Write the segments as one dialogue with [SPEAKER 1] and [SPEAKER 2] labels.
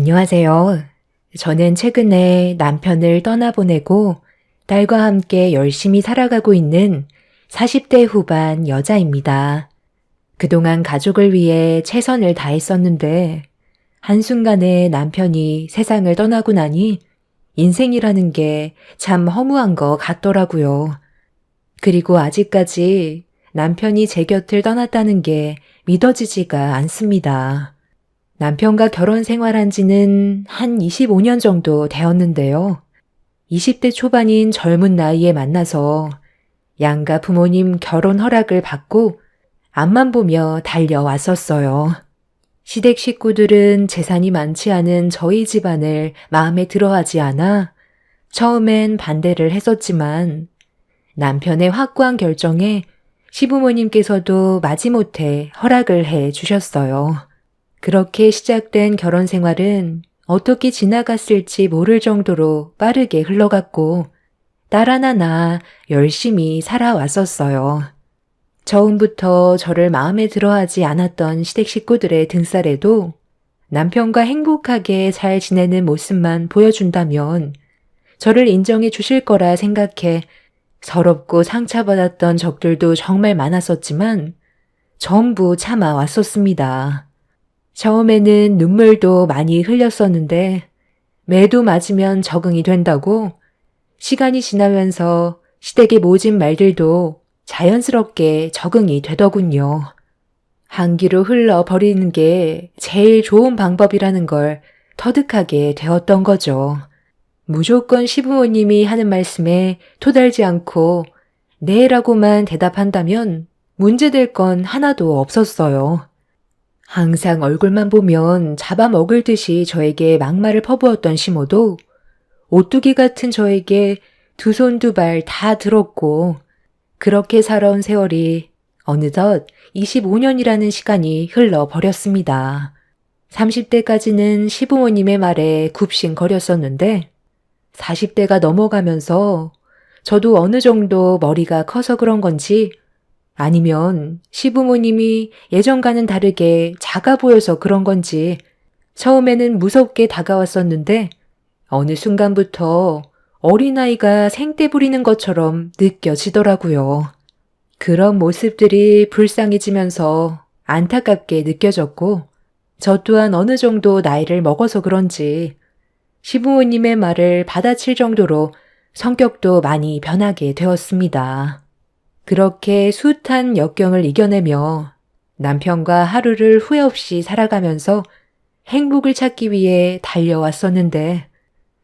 [SPEAKER 1] 안녕하세요. 저는 최근에 남편을 떠나보내고 딸과 함께 열심히 살아가고 있는 40대 후반 여자입니다. 그동안 가족을 위해 최선을 다했었는데 한순간에 남편이 세상을 떠나고 나니 인생이라는 게 참 허무한 것 같더라고요. 그리고 아직까지 남편이 제 곁을 떠났다는 게 믿어지지가 않습니다. 남편과 결혼 생활한 지는 한 25년 정도 되었는데요. 20대 초반인 젊은 나이에 만나서 양가 부모님 결혼 허락을 받고 앞만 보며 달려왔었어요. 시댁 식구들은 재산이 많지 않은 저희 집안을 마음에 들어하지 않아 처음엔 반대를 했었지만 남편의 확고한 결정에 시부모님께서도 마지못해 허락을 해 주셨어요. 그렇게 시작된 결혼 생활은 어떻게 지나갔을지 모를 정도로 빠르게 흘러갔고 딸 하나 낳아 열심히 살아왔었어요. 처음부터 저를 마음에 들어하지 않았던 시댁 식구들의 등살에도 남편과 행복하게 잘 지내는 모습만 보여준다면 저를 인정해 주실 거라 생각해 서럽고 상처받았던 적들도 정말 많았었지만 전부 참아왔었습니다. 처음에는 눈물도 많이 흘렸었는데 매도 맞으면 적응이 된다고 시간이 지나면서 시댁의 모진 말들도 자연스럽게 적응이 되더군요. 한기로 흘러버리는 게 제일 좋은 방법이라는 걸 터득하게 되었던 거죠. 무조건 시부모님이 하는 말씀에 토달지 않고 네라고만 대답한다면 문제될 건 하나도 없었어요. 항상 얼굴만 보면 잡아먹을 듯이 저에게 막말을 퍼부었던 시모도 오뚜기 같은 저에게 두 손 두 발 다 들었고 그렇게 살아온 세월이 어느덧 25년이라는 시간이 흘러버렸습니다. 30대까지는 시부모님의 말에 굽신거렸었는데 40대가 넘어가면서 저도 어느 정도 머리가 커서 그런 건지 아니면 시부모님이 예전과는 다르게 작아 보여서 그런 건지 처음에는 무섭게 다가왔었는데 어느 순간부터 어린아이가 생떼 부리는 것처럼 느껴지더라고요. 그런 모습들이 불쌍해지면서 안타깝게 느껴졌고 저 또한 어느 정도 나이를 먹어서 그런지 시부모님의 말을 받아칠 정도로 성격도 많이 변하게 되었습니다. 그렇게 숱한 역경을 이겨내며 남편과 하루를 후회 없이 살아가면서 행복을 찾기 위해 달려왔었는데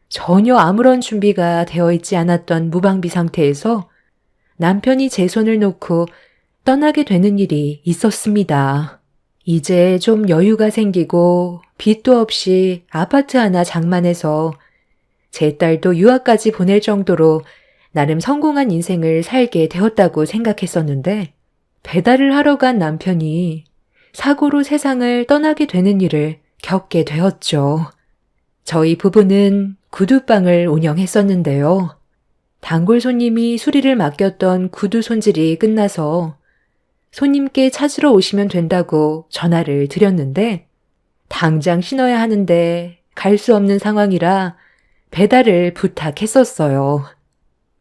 [SPEAKER 1] 전혀 아무런 준비가 되어 있지 않았던 무방비 상태에서 남편이 제 손을 놓고 떠나게 되는 일이 있었습니다. 이제 좀 여유가 생기고 빚도 없이 아파트 하나 장만해서 제 딸도 유학까지 보낼 정도로 나름 성공한 인생을 살게 되었다고 생각했었는데 배달을 하러 간 남편이 사고로 세상을 떠나게 되는 일을 겪게 되었죠. 저희 부부는 구두방을 운영했었는데요. 단골 손님이 수리를 맡겼던 구두 손질이 끝나서 손님께 찾으러 오시면 된다고 전화를 드렸는데 당장 신어야 하는데 갈 수 없는 상황이라 배달을 부탁했었어요.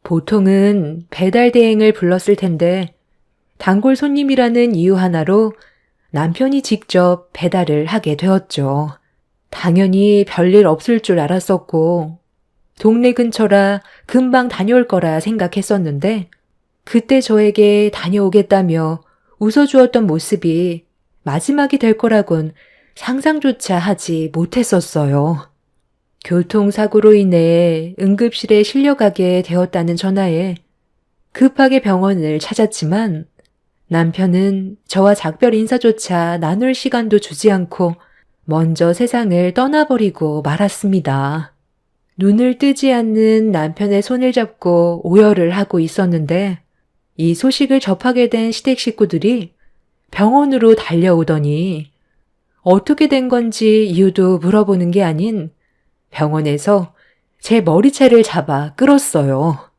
[SPEAKER 1] 보통은 배달 대행을 불렀을 텐데 단골 손님이라는 이유 하나로 남편이 직접 배달을 하게 되었죠. 당연히 별일 없을 줄 알았었고 동네 근처라 금방 다녀올 거라 생각했었는데 그때 저에게 다녀오겠다며 웃어주었던 모습이 마지막이 될 거라곤 상상조차 하지 못했었어요. 교통사고로 인해 응급실에 실려가게 되었다는 전화에 급하게 병원을 찾았지만 남편은 저와 작별 인사조차 나눌 시간도 주지 않고 먼저 세상을 떠나버리고 말았습니다. 눈을 뜨지 않는 남편의 손을 잡고 오열을 하고 있었는데 이 소식을 접하게 된 시댁 식구들이 병원으로 달려오더니 어떻게 된 건지 이유도 물어보는 게 아닌 병원에서 제 머리채를 잡아 끌었어요.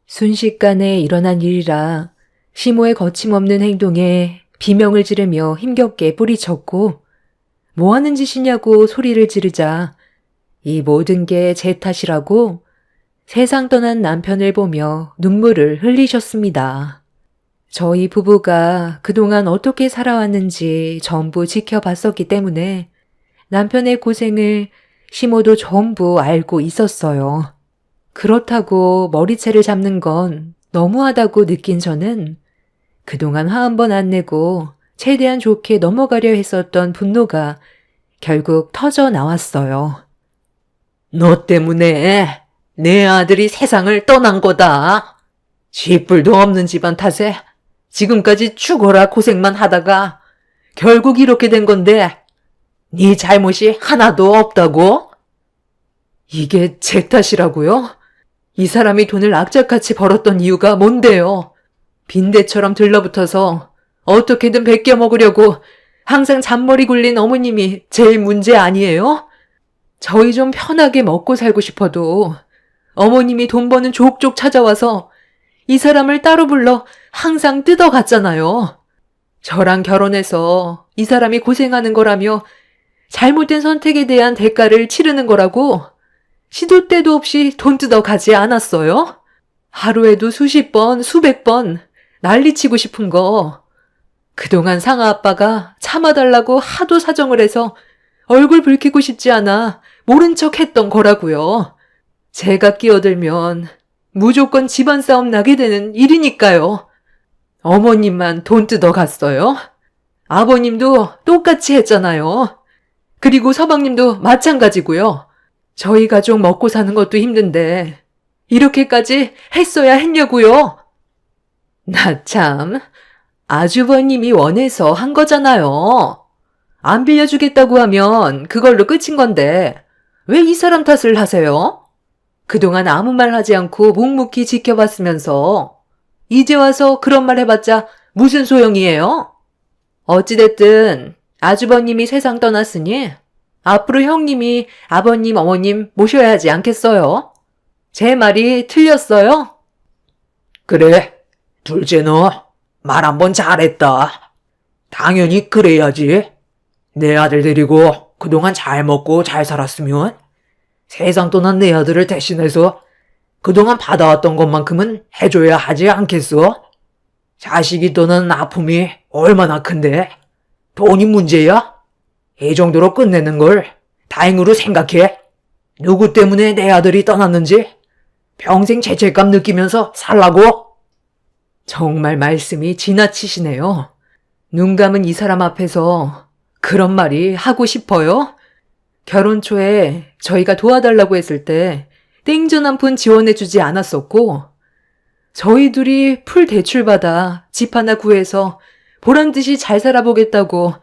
[SPEAKER 1] 순식간에 일어난 일이라 시모의 거침없는 행동에 비명을 지르며 힘겹게 뿌리쳤고 뭐 하는 짓이냐고 소리를 지르자 이 모든 게 제 탓이라고 세상 떠난 남편을 보며 눈물을 흘리셨습니다. 저희 부부가 그동안 어떻게 살아왔는지 전부 지켜봤었기 때문에 남편의 고생을 시모도 전부 알고 있었어요. 그렇다고 머리채를 잡는 건 너무하다고 느낀 저는 그동안 화 한 번 안 내고 최대한 좋게 넘어가려 했었던 분노가 결국 터져 나왔어요. 너 때문에 내 아들이 세상을 떠난 거다. 쥐뿔도 없는 집안 탓에 지금까지 죽어라 고생만 하다가 결국 이렇게 된 건데 네 잘못이 하나도 없다고? 이게 제 탓이라고요? 이 사람이 돈을 악착같이 벌었던 이유가 뭔데요? 빈대처럼 들러붙어서 어떻게든 베껴 먹으려고 항상 잔머리 굴린 어머님이 제일 문제 아니에요? 저희 좀 편하게 먹고 살고 싶어도 어머님이 돈 버는 족족 찾아와서 이 사람을 따로 불러 항상 뜯어갔잖아요. 저랑 결혼해서 이 사람이 고생하는 거라며 잘못된 선택에 대한 대가를 치르는 거라고 시도 때도 없이 돈 뜯어가지 않았어요? 하루에도 수십 번, 수백 번 난리치고 싶은 거. 그동안 상아 아빠가 참아달라고 하도 사정을 해서 얼굴 붉히고 싶지 않아 모른 척 했던 거라고요. 제가 끼어들면 무조건 집안 싸움 나게 되는 일이니까요. 어머님만 돈 뜯어갔어요? 아버님도 똑같이 했잖아요. 그리고 서방님도 마찬가지고요. 저희 가족 먹고 사는 것도 힘든데 이렇게까지 했어야 했냐고요. 나 참, 아주버님이 원해서 한 거잖아요. 안 빌려주겠다고 하면 그걸로 끝인 건데 왜 이 사람 탓을 하세요? 그동안 아무 말 하지 않고 묵묵히 지켜봤으면서 이제 와서 그런 말 해봤자 무슨 소용이에요? 어찌됐든 아주버님이 세상 떠났으니 앞으로 형님이 아버님, 어머님 모셔야 하지 않겠어요? 제 말이 틀렸어요? 그래, 둘째 너 말 한번 잘했다. 당연히 그래야지. 내 아들 데리고 그동안 잘 먹고 잘 살았으면 세상 떠난 내 아들을 대신해서 그동안 받아왔던 것만큼은 해줘야 하지 않겠어? 자식이 떠난 아픔이 얼마나 큰데 돈이 문제야? 이 정도로 끝내는 걸 다행으로 생각해. 누구 때문에 내 아들이 떠났는지 평생 죄책감 느끼면서 살라고? 정말 말씀이 지나치시네요. 눈 감은 이 사람 앞에서 그런 말이 하고 싶어요? 결혼 초에 저희가 도와달라고 했을 때 땡전 한 푼 지원해주지 않았었고 저희 둘이 풀 대출받아 집 하나 구해서 보란듯이 잘 살아보겠다고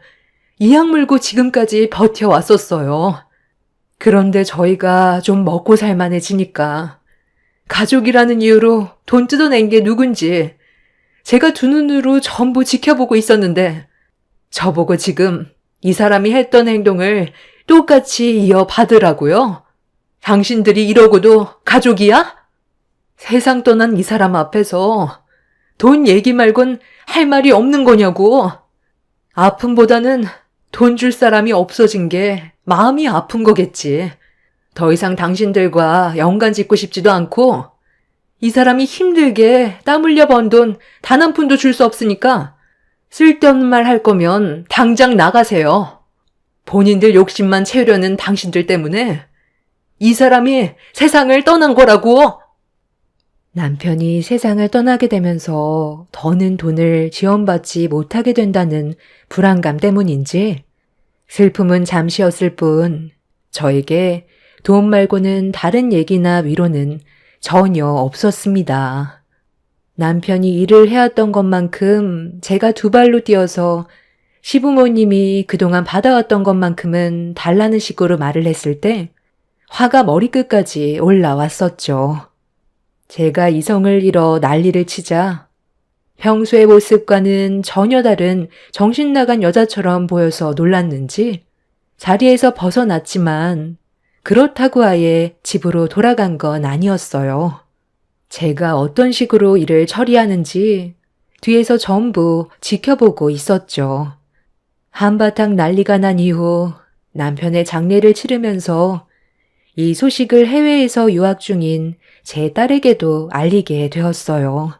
[SPEAKER 1] 이악 물고 지금까지 버텨왔었어요. 그런데 저희가 좀 먹고 살만해지니까 가족이라는 이유로 돈 뜯어낸 게 누군지 제가 두 눈으로 전부 지켜보고 있었는데 저보고 지금 이 사람이 했던 행동을 똑같이 이어받으라고요? 당신들이 이러고도 가족이야? 세상 떠난 이 사람 앞에서 돈 얘기 말곤 할 말이 없는 거냐고. 아픔보다는 돈 줄 사람이 없어진 게 마음이 아픈 거겠지. 더 이상 당신들과 연관 짓고 싶지도 않고 이 사람이 힘들게 땀 흘려 번 돈 단 한 푼도 줄 수 없으니까 쓸데없는 말 할 거면 당장 나가세요. 본인들 욕심만 채우려는 당신들 때문에 이 사람이 세상을 떠난 거라고. 남편이 세상을 떠나게 되면서 더는 돈을 지원받지 못하게 된다는 불안감 때문인지 슬픔은 잠시였을 뿐 저에게 돈 말고는 다른 얘기나 위로는 전혀 없었습니다. 남편이 일을 해왔던 것만큼 제가 두 발로 뛰어서 시부모님이 그동안 받아왔던 것만큼은 달라는 식으로 말을 했을 때 화가 머리끝까지 올라왔었죠. 제가 이성을 잃어 난리를 치자 평소의 모습과는 전혀 다른 정신 나간 여자처럼 보여서 놀랐는지 자리에서 벗어났지만 그렇다고 아예 집으로 돌아간 건 아니었어요. 제가 어떤 식으로 일을 처리하는지 뒤에서 전부 지켜보고 있었죠. 한바탕 난리가 난 이후 남편의 장례를 치르면서 이 소식을 해외에서 유학 중인 제 딸에게도 알리게 되었어요.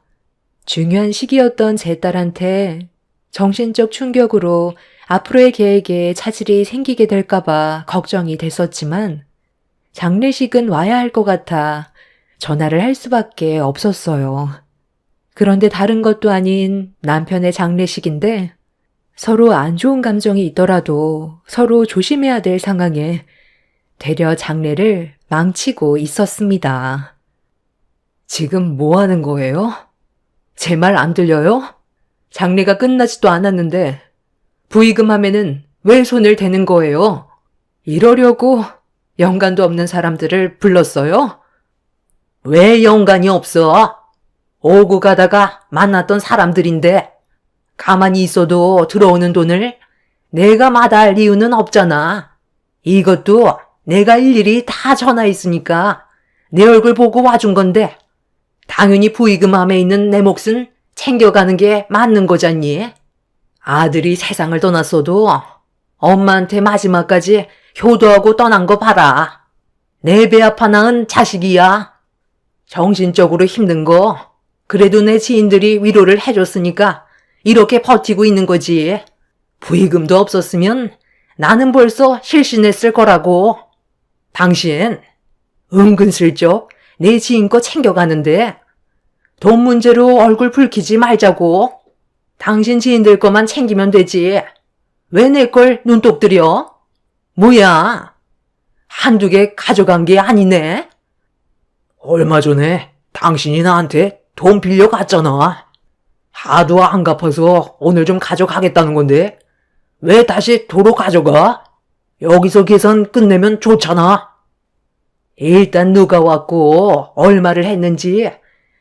[SPEAKER 1] 중요한 시기였던 제 딸한테 정신적 충격으로 앞으로의 계획에 차질이 생기게 될까봐 걱정이 됐었지만 장례식은 와야 할 것 같아 전화를 할 수밖에 없었어요. 그런데 다른 것도 아닌 남편의 장례식인데 서로 안 좋은 감정이 있더라도 서로 조심해야 될 상황에 되려 장례를 망치고 있었습니다. 지금 뭐 하는 거예요? 제 말 안 들려요? 장례가 끝나지도 않았는데 부의금 하면은 왜 손을 대는 거예요? 이러려고 연관도 없는 사람들을 불렀어요? 왜 연관이 없어? 오고 가다가 만났던 사람들인데 가만히 있어도 들어오는 돈을 내가 마다할 이유는 없잖아. 이것도 내가 일일이 다 전화했으니까 내 얼굴 보고 와준 건데 당연히 부의금함에 있는 내 몫은 챙겨가는 게 맞는 거잖니. 아들이 세상을 떠났어도 엄마한테 마지막까지 효도하고 떠난 거 봐라. 내 배 아파 낳은 자식이야. 정신적으로 힘든 거 그래도 내 지인들이 위로를 해줬으니까 이렇게 버티고 있는 거지. 부의금도 없었으면 나는 벌써 실신했을 거라고. 당신 은근슬쩍 내 지인 거 챙겨가는데 돈 문제로 얼굴 붉히지 말자고. 당신 지인들 거만 챙기면 되지. 왜 내 걸 눈독 들여? 뭐야? 한두 개 가져간 게 아니네. 얼마 전에 당신이 나한테 돈 빌려갔잖아. 하도 안 갚아서 오늘 좀 가져가겠다는 건데 왜 다시 도로 가져가? 여기서 계산 끝내면 좋잖아. 일단 누가 왔고 얼마를 했는지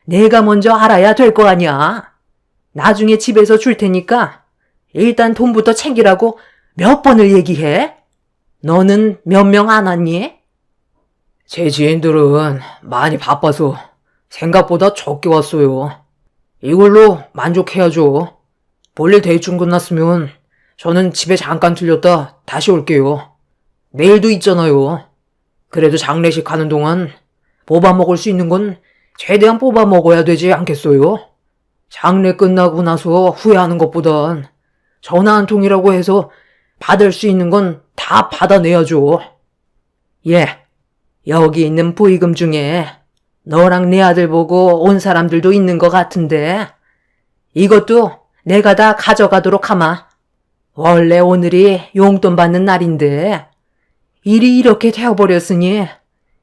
[SPEAKER 1] 내가 먼저 알아야 될 거 아니야. 나중에 집에서 줄 테니까 일단 돈부터 챙기라고 몇 번을 얘기해? 너는 몇 명 안 왔니? 제 지인들은 많이 바빠서 생각보다 적게 왔어요. 이걸로 만족해야죠. 볼일 대충 끝났으면 저는 집에 잠깐 들렸다 다시 올게요. 내일도 있잖아요. 그래도 장례식 가는 동안 뽑아 먹을 수 있는 건 최대한 뽑아 먹어야 되지 않겠어요? 장례 끝나고 나서 후회하는 것보단 전화 한 통이라고 해서 받을 수 있는 건 다 받아내야죠. 예, 여기 있는 부의금 중에 너랑 네 아들 보고 온 사람들도 있는 것 같은데 이것도 내가 다 가져가도록 하마. 원래 오늘이 용돈 받는 날인데 일이 이렇게 되어버렸으니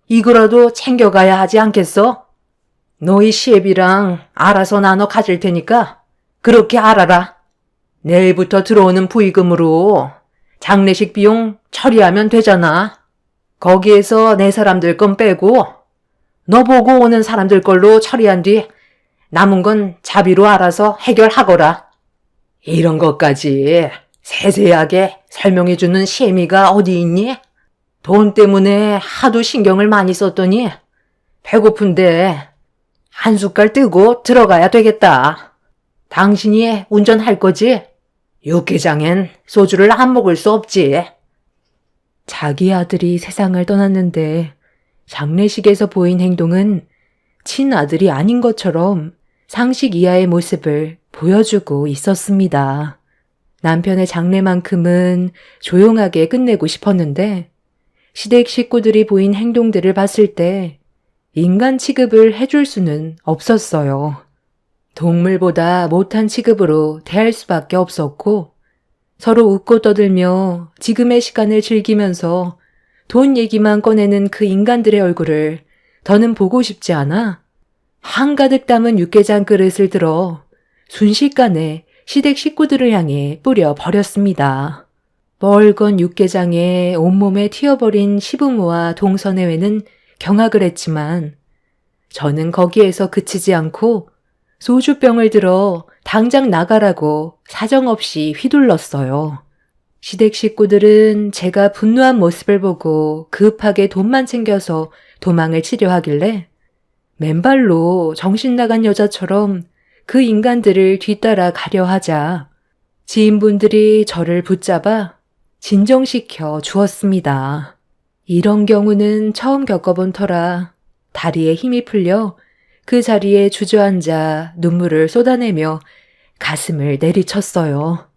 [SPEAKER 1] 이거라도 챙겨가야 하지 않겠어? 너희 시애비랑 알아서 나눠 가질 테니까 그렇게 알아라. 내일부터 들어오는 부의금으로 장례식 비용 처리하면 되잖아. 거기에서 내 사람들 건 빼고 너 보고 오는 사람들 걸로 처리한 뒤 남은 건 자비로 알아서 해결하거라. 이런 것까지 세세하게 설명해주는 시애미가 어디 있니? 돈 때문에 하도 신경을 많이 썼더니 배고픈데 한 숟갈 뜨고 들어가야 되겠다. 당신이 운전할 거지? 육개장엔 소주를 안 먹을 수 없지. 자기 아들이 세상을 떠났는데 장례식에서 보인 행동은 친아들이 아닌 것처럼 상식 이하의 모습을 보여주고 있었습니다. 남편의 장례만큼은 조용하게 끝내고 싶었는데 시댁 식구들이 보인 행동들을 봤을 때 인간 취급을 해줄 수는 없었어요. 동물보다 못한 취급으로 대할 수밖에 없었고 서로 웃고 떠들며 지금의 시간을 즐기면서 돈 얘기만 꺼내는 그 인간들의 얼굴을 더는 보고 싶지 않아 한가득 담은 육개장 그릇을 들어 순식간에 시댁 식구들을 향해 뿌려 버렸습니다. 멀건 육개장에 온몸에 튀어버린 시부모와 동서내외는 경악을 했지만 저는 거기에서 그치지 않고 소주병을 들어 당장 나가라고 사정없이 휘둘렀어요. 시댁 식구들은 제가 분노한 모습을 보고 급하게 돈만 챙겨서 도망을 치려 하길래 맨발로 정신 나간 여자처럼 그 인간들을 뒤따라 가려 하자 지인분들이 저를 붙잡아 진정시켜 주었습니다. 이런 경우는 처음 겪어본 터라 다리에 힘이 풀려 그 자리에 주저앉아 눈물을 쏟아내며 가슴을 내리쳤어요.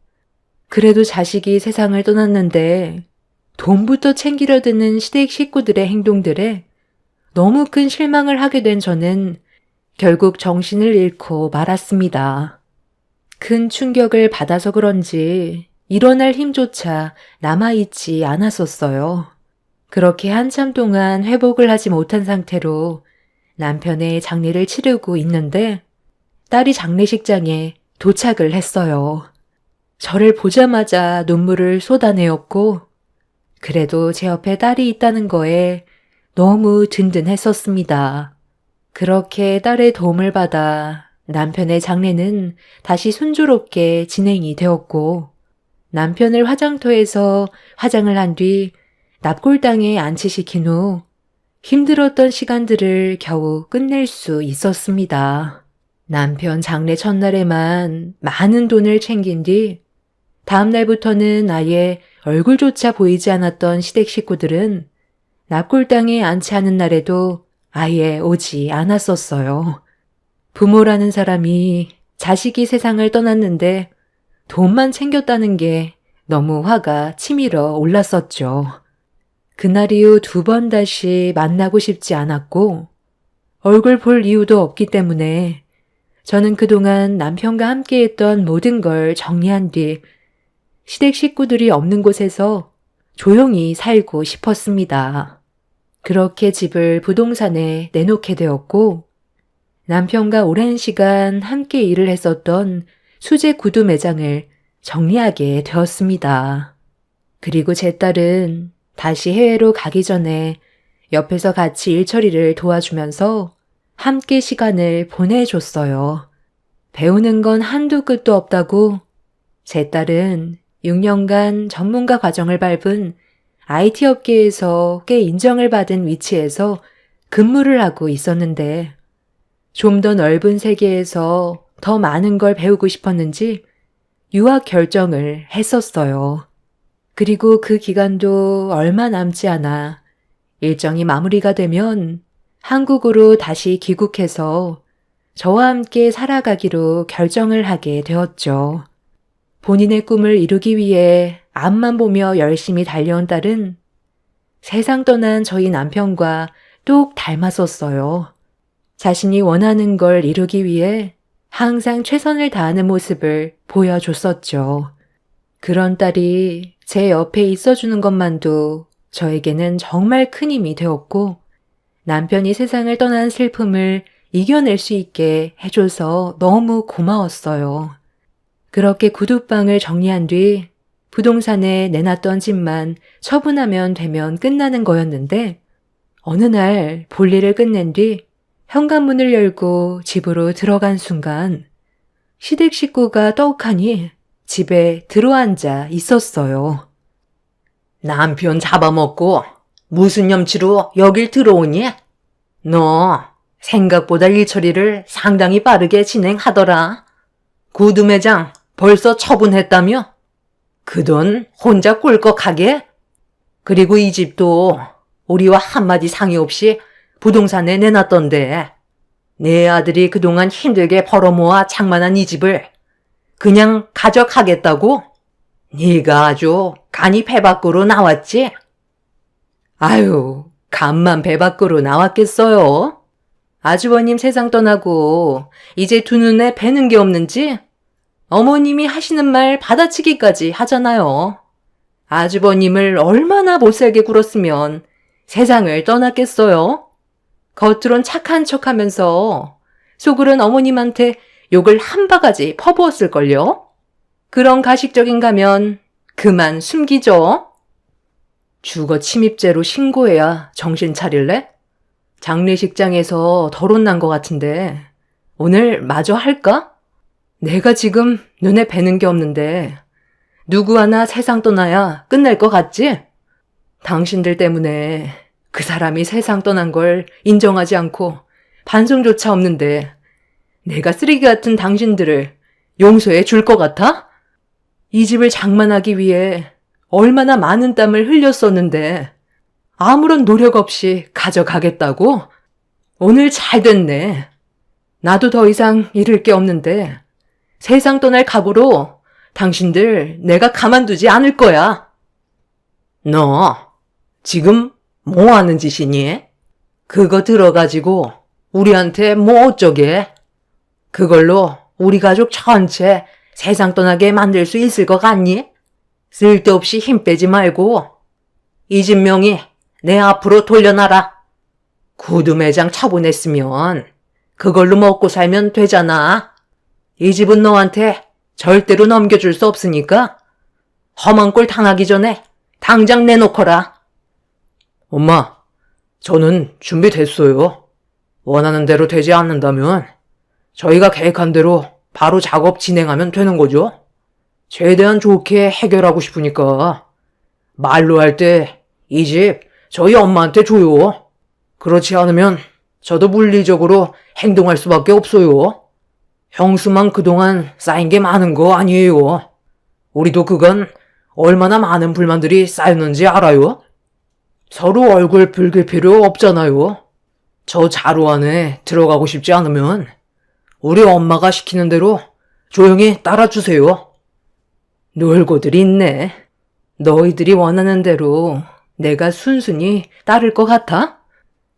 [SPEAKER 1] 그래도 자식이 세상을 떠났는데 돈부터 챙기려 드는 시댁 식구들의 행동들에 너무 큰 실망을 하게 된 저는 결국 정신을 잃고 말았습니다. 큰 충격을 받아서 그런지 일어날 힘조차 남아있지 않았었어요. 그렇게 한참 동안 회복을 하지 못한 상태로 남편의 장례를 치르고 있는데 딸이 장례식장에 도착을 했어요. 저를 보자마자 눈물을 쏟아내었고 그래도 제 옆에 딸이 있다는 거에 너무 든든했었습니다. 그렇게 딸의 도움을 받아 남편의 장례는 다시 순조롭게 진행이 되었고 남편을 화장터에서 화장을 한 뒤 납골당에 안치시킨 후 힘들었던 시간들을 겨우 끝낼 수 있었습니다. 남편 장례 첫날에만 많은 돈을 챙긴 뒤 다음 날부터는 아예 얼굴조차 보이지 않았던 시댁 식구들은 납골당에 안치하는 날에도 아예 오지 않았었어요. 부모라는 사람이 자식이 세상을 떠났는데 돈만 챙겼다는 게 너무 화가 치밀어 올랐었죠. 그날 이후 2번 다시 만나고 싶지 않았고 얼굴 볼 이유도 없기 때문에 저는 그동안 남편과 함께했던 모든 걸 정리한 뒤 시댁 식구들이 없는 곳에서 조용히 살고 싶었습니다. 그렇게 집을 부동산에 내놓게 되었고 남편과 오랜 시간 함께 일을 했었던 수제 구두 매장을 정리하게 되었습니다. 그리고 제 딸은 다시 해외로 가기 전에 옆에서 같이 일 처리를 도와주면서 함께 시간을 보내줬어요. 배우는 건 한두 끝도 없다고 제 딸은 6년간 전문가 과정을 밟은 IT 업계에서 꽤 인정을 받은 위치에서 근무를 하고 있었는데 좀 더 넓은 세계에서 더 많은 걸 배우고 싶었는지 유학 결정을 했었어요. 그리고 그 기간도 얼마 남지 않아 일정이 마무리가 되면 한국으로 다시 귀국해서 저와 함께 살아가기로 결정을 하게 되었죠. 본인의 꿈을 이루기 위해 앞만 보며 열심히 달려온 딸은 세상 떠난 저희 남편과 똑 닮았었어요. 자신이 원하는 걸 이루기 위해 항상 최선을 다하는 모습을 보여줬었죠. 그런 딸이 제 옆에 있어주는 것만도 저에게는 정말 큰 힘이 되었고 남편이 세상을 떠난 슬픔을 이겨낼 수 있게 해줘서 너무 고마웠어요. 그렇게 구두방을 정리한 뒤 부동산에 내놨던 집만 처분하면 되면 끝나는 거였는데 어느 날 볼일을 끝낸 뒤 현관문을 열고 집으로 들어간 순간 시댁 식구가 떡하니 집에 들어앉아 있었어요.
[SPEAKER 2] 남편 잡아먹고 무슨 염치로 여길 들어오니? 너 생각보다 일처리를 상당히 빠르게 진행하더라. 구두 매장 벌써 처분했다며? 그 돈 혼자 꿀꺽하게? 그리고 이 집도 우리와 한마디 상의 없이 부동산에 내놨던데 내 아들이 그동안 힘들게 벌어모아 장만한 이 집을 그냥 가져가겠다고? 네가 아주 간이 배 밖으로 나왔지? 아유, 간만 배 밖으로 나왔겠어요? 아주버님 세상 떠나고 이제 두 눈에 뵈는 게 없는지 어머님이 하시는 말 받아치기까지 하잖아요. 아주버님을 얼마나 못살게 굴었으면 세상을 떠났겠어요? 겉으론 착한 척하면서 속으론 어머님한테 욕을 한 바가지 퍼부었을걸요? 그런 가식적인 가면 그만 숨기죠. 주거 침입죄로 신고해야 정신 차릴래? 장례식장에서 덜혼난 것 같은데 오늘 마저 할까? 내가 지금 눈에 뵈는 게 없는데 누구 하나 세상 떠나야 끝날 것 같지? 당신들 때문에 그 사람이 세상 떠난 걸 인정하지 않고 반성조차 없는데 내가 쓰레기 같은 당신들을 용서해 줄 것 같아? 이 집을 장만하기 위해 얼마나 많은 땀을 흘렸었는데
[SPEAKER 1] 아무런 노력 없이 가져가겠다고? 오늘 잘 됐네. 나도 더 이상 잃을 게 없는데 세상 떠날 각오로 당신들 내가 가만두지 않을 거야.
[SPEAKER 2] 너 지금 뭐 하는 짓이니? 그거 들어가지고 우리한테 뭐 어쩌게? 그걸로 우리 가족 전체 세상 떠나게 만들 수 있을 것 같니? 쓸데없이 힘 빼지 말고 이 집 명의 내 앞으로 돌려놔라. 구두 매장 처분했으면 그걸로 먹고 살면 되잖아. 이 집은 너한테 절대로 넘겨줄 수 없으니까 험한 꼴 당하기 전에 당장 내놓거라. 엄마, 저는 준비됐어요. 원하는 대로 되지 않는다면 저희가 계획한 대로 바로 작업 진행하면 되는 거죠. 최대한 좋게 해결하고 싶으니까 말로 할 때 이 집 저희 엄마한테 줘요. 그렇지 않으면 저도 물리적으로 행동할 수밖에 없어요. 형수만 그동안 쌓인 게 많은 거 아니에요. 우리도 그건 얼마나 많은 불만들이 쌓였는지 알아요. 서로 얼굴 붉힐 필요 없잖아요. 저 자루 안에 들어가고 싶지 않으면 우리 엄마가 시키는 대로 조용히 따라주세요. 놀고들 있네. 너희들이 원하는 대로 내가 순순히 따를 것 같아?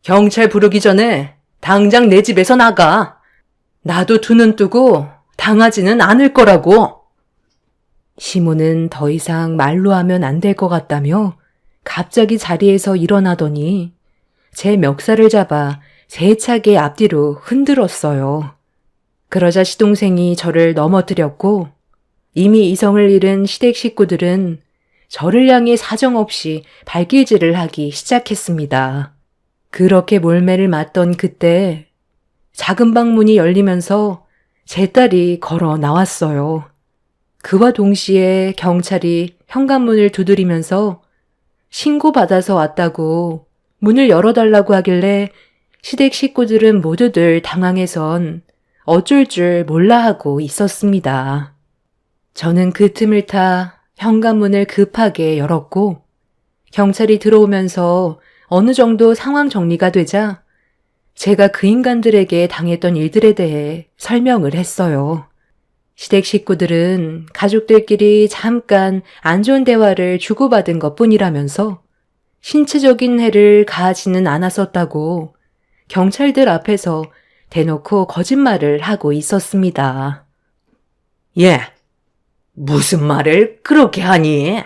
[SPEAKER 2] 경찰 부르기 전에 당장 내 집에서 나가. 나도 두 눈 뜨고 당하지는 않을 거라고. 시몬은 더 이상 말로 하면 안 될 것 같다며 갑자기 자리에서 일어나더니 제 멱살을 잡아 세차게 앞뒤로 흔들었어요. 그러자 시동생이 저를 넘어뜨렸고 이미 이성을 잃은 시댁 식구들은 저를 향해 사정없이 발길질을 하기 시작했습니다. 그렇게 몰매를 맞던 그때 작은 방 문이 열리면서 제 딸이 걸어 나왔어요. 그와 동시에 경찰이 현관문을 두드리면서 신고받아서 왔다고 문을 열어달라고 하길래 시댁 식구들은 모두들 당황해선 어쩔 줄 몰라 하고 있었습니다. 저는 그 틈을 타 현관문을 급하게 열었고 경찰이 들어오면서 어느 정도 상황 정리가 되자 제가 그 인간들에게 당했던 일들에 대해 설명을 했어요. 시댁 식구들은 가족들끼리 잠깐 안 좋은 대화를 주고받은 것뿐이라면서 신체적인 해를 가하지는 않았었다고 경찰들 앞에서 대놓고 거짓말을 하고 있었습니다. 예, 무슨 말을 그렇게 하니?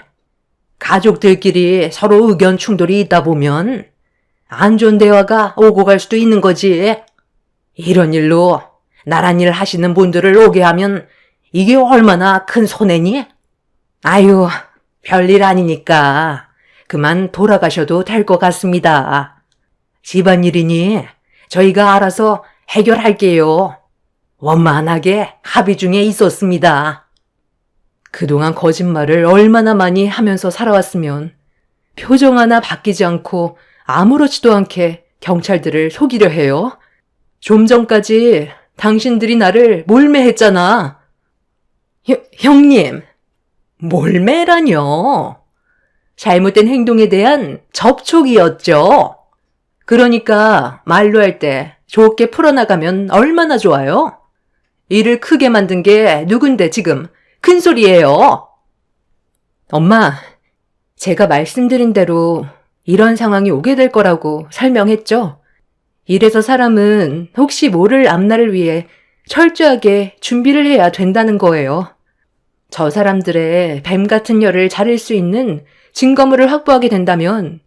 [SPEAKER 2] 가족들끼리 서로 의견 충돌이 있다 보면 안 좋은 대화가 오고 갈 수도 있는 거지. 이런 일로 나란 일 하시는 분들을 오게 하면 이게 얼마나 큰 손해니? 아유, 별일 아니니까 그만 돌아가셔도 될 것 같습니다. 집안일이니 저희가 알아서 해결할게요. 원만하게 합의 중에 있었습니다. 그동안 거짓말을 얼마나 많이 하면서 살아왔으면 표정 하나 바뀌지 않고 아무렇지도 않게 경찰들을 속이려 해요. 좀 전까지 당신들이 나를 몰매했잖아. 형님, 몰매라뇨. 잘못된 행동에 대한 접촉이었죠. 그러니까 말로 할 때 좋게 풀어나가면 얼마나 좋아요? 일을 크게 만든 게 누군데 지금 큰 소리예요. 엄마, 제가 말씀드린 대로 이런 상황이 오게 될 거라고 설명했죠. 이래서 사람은 혹시 모를 앞날을 위해 철저하게 준비를 해야 된다는 거예요. 저 사람들의 뱀 같은 혀를 자를 수 있는 증거물을 확보하게 된다면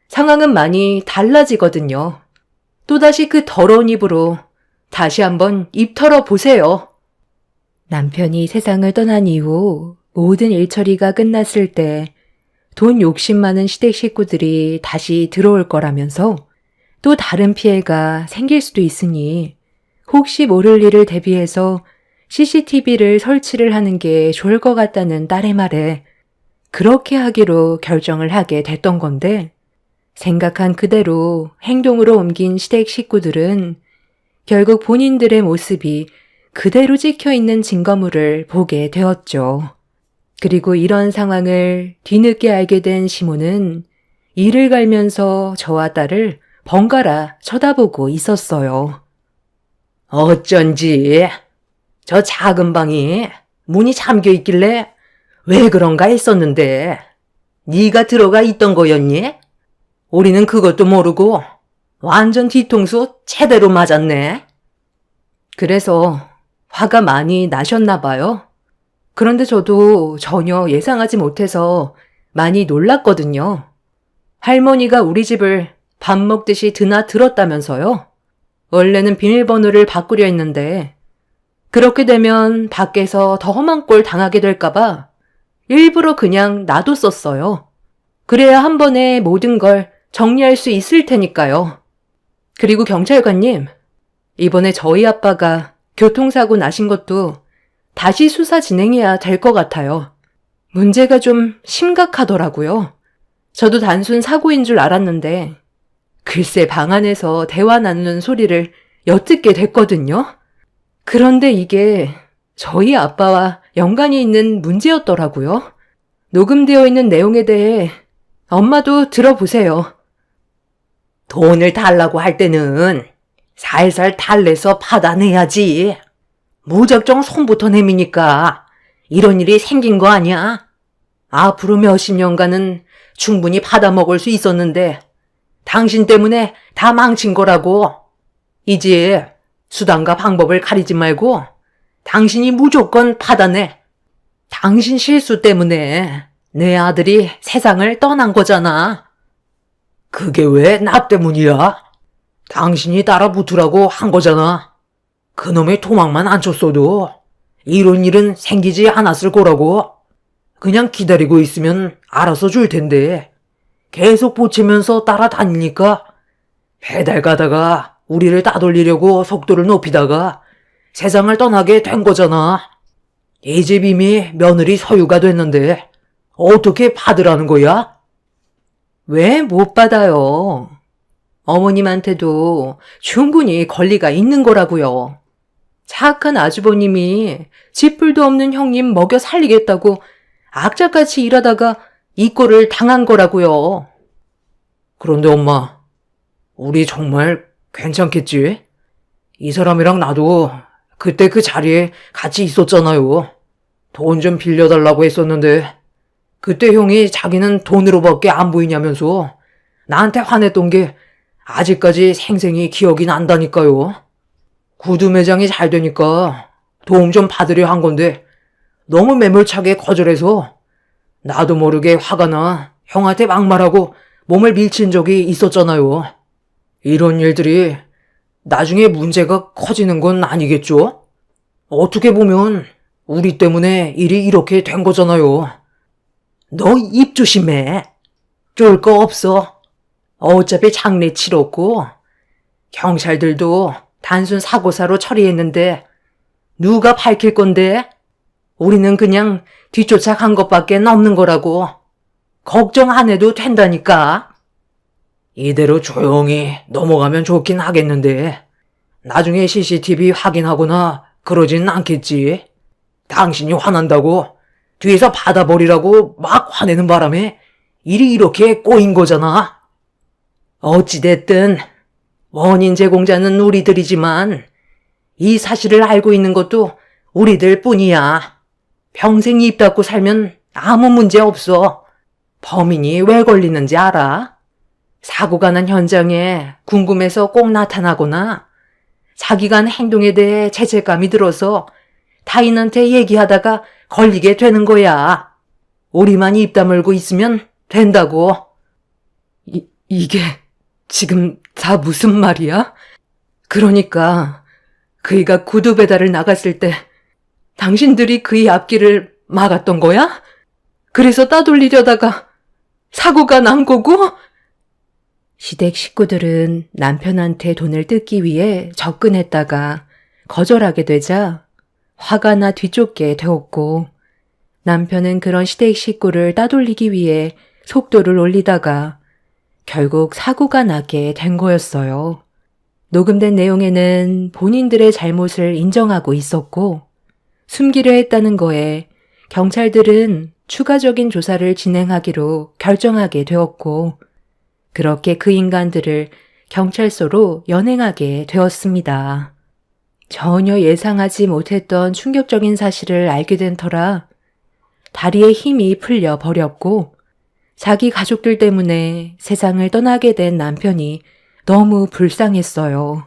[SPEAKER 2] 상황은 많이 달라지거든요. 또다시 그 더러운 입으로 다시 한번 입 털어 보세요. 남편이 세상을 떠난 이후 모든 일처리가 끝났을 때 돈 욕심 많은 시댁 식구들이 다시 들어올 거라면서 또 다른 피해가 생길 수도 있으니 혹시 모를 일을 대비해서 CCTV를 설치를 하는 게 좋을 것 같다는 딸의 말에 그렇게 하기로 결정을 하게 됐던 건데 생각한 그대로 행동으로 옮긴 시댁 식구들은 결국 본인들의 모습이 그대로 찍혀있는 증거물을 보게 되었죠. 그리고 이런 상황을 뒤늦게 알게 된 시몬은
[SPEAKER 1] 이를 갈면서 저와 딸을 번갈아 쳐다보고 있었어요.
[SPEAKER 2] 어쩐지 저 작은 방이 문이 잠겨 있길래 왜 그런가 했었는데 네가 들어가 있던 거였니? 우리는 그것도 모르고 완전 뒤통수 제대로 맞았네.
[SPEAKER 1] 그래서 화가 많이 나셨나 봐요. 그런데 저도 전혀 예상하지 못해서 많이 놀랐거든요. 할머니가 우리 집을 밥 먹듯이 드나들었다면서요. 원래는 비밀번호를 바꾸려 했는데 그렇게 되면 밖에서 더 험한 꼴 당하게 될까봐 일부러 그냥 놔뒀었어요. 그래야 한 번에 모든 걸 정리할 수 있을 테니까요. 그리고 경찰관님, 이번에 저희 아빠가 교통사고 나신 것도 다시 수사 진행해야 될 것 같아요. 문제가 좀 심각하더라고요. 저도 단순 사고인 줄 알았는데 글쎄 방 안에서 대화 나누는 소리를 엿듣게 됐거든요. 그런데 이게 저희 아빠와 연관이 있는 문제였더라고요. 녹음되어 있는 내용에 대해 엄마도 들어보세요.
[SPEAKER 2] 돈을 달라고 할 때는 살살 달래서 받아내야지. 무작정 손부터 내미니까 이런 일이 생긴 거 아니야? 앞으로 몇십 년간은 충분히 받아먹을 수 있었는데 당신 때문에 다 망친 거라고. 이제 수단과 방법을 가리지 말고 당신이 무조건 받아내. 당신 실수 때문에 내 아들이 세상을 떠난 거잖아. 그게 왜 나 때문이야? 당신이 따라 붙으라고 한 거잖아. 그놈의 토막만 안 쳤어도 이런 일은 생기지 않았을 거라고. 그냥 기다리고 있으면 알아서 줄 텐데 계속 보채면서 따라다니니까 배달 가다가 우리를 따돌리려고 속도를 높이다가 세상을 떠나게 된 거잖아. 이 집 이미 며느리 소유가 됐는데 어떻게 받으라는 거야?
[SPEAKER 1] 왜 못 받아요? 어머님한테도 충분히 권리가 있는 거라고요. 착한 아주버님이 지풀도 없는 형님 먹여 살리겠다고 악착같이 일하다가 이 꼴을 당한 거라고요.
[SPEAKER 2] 그런데 엄마, 우리 정말 괜찮겠지? 이 사람이랑 나도 그때 그 자리에 같이 있었잖아요. 돈 좀 빌려달라고 했었는데 그때 형이 자기는 돈으로밖에 안 보이냐면서 나한테 화냈던 게 아직까지 생생히 기억이 난다니까요. 구두 매장이 잘 되니까 도움 좀 받으려 한 건데 너무 매몰차게 거절해서 나도 모르게 화가 나 형한테 막말하고 몸을 밀친 적이 있었잖아요. 이런 일들이 나중에 문제가 커지는 건 아니겠죠? 어떻게 보면 우리 때문에 일이 이렇게 된 거잖아요. 너 입 조심해. 쫄 거 없어. 어차피 장례 치렀고 경찰들도 단순 사고사로 처리했는데 누가 밝힐 건데? 우리는 그냥 뒤쫓아 간 것밖에 없는 거라고. 걱정 안 해도 된다니까. 이대로 조용히 넘어가면 좋긴 하겠는데 나중에 CCTV 확인하거나 그러진 않겠지. 당신이 화난다고 뒤에서 받아버리라고 막 화내는 바람에 일이 이렇게 꼬인 거잖아. 어찌됐든 원인 제공자는 우리들이지만 이 사실을 알고 있는 것도 우리들 뿐이야. 평생 입 닫고 살면 아무 문제 없어. 범인이 왜 걸리는지 알아? 사고가 난 현장에 궁금해서 꼭 나타나거나 자기가 한 행동에 대해 죄책감이 들어서 타인한테 얘기하다가 걸리게 되는 거야. 우리만 입 다물고 있으면 된다고.
[SPEAKER 1] 이게 지금 다 무슨 말이야? 그러니까 그이가 구두 배달을 나갔을 때 당신들이 그의 앞길을 막았던 거야? 그래서 따돌리려다가 사고가 난 거고? 시댁 식구들은 남편한테 돈을 뜯기 위해 접근했다가 거절하게 되자 화가 나 뒤쫓게 되었고 남편은 그런 시댁 식구를 따돌리기 위해 속도를 올리다가 결국 사고가 나게 된 거였어요. 녹음된 내용에는 본인들의 잘못을 인정하고 있었고 숨기려 했다는 거에 경찰들은 추가적인 조사를 진행하기로 결정하게 되었고 그렇게 그 인간들을 경찰서로 연행하게 되었습니다. 전혀 예상하지 못했던 충격적인 사실을 알게 된 터라 다리에 힘이 풀려 버렸고 자기 가족들 때문에 세상을 떠나게 된 남편이 너무 불쌍했어요.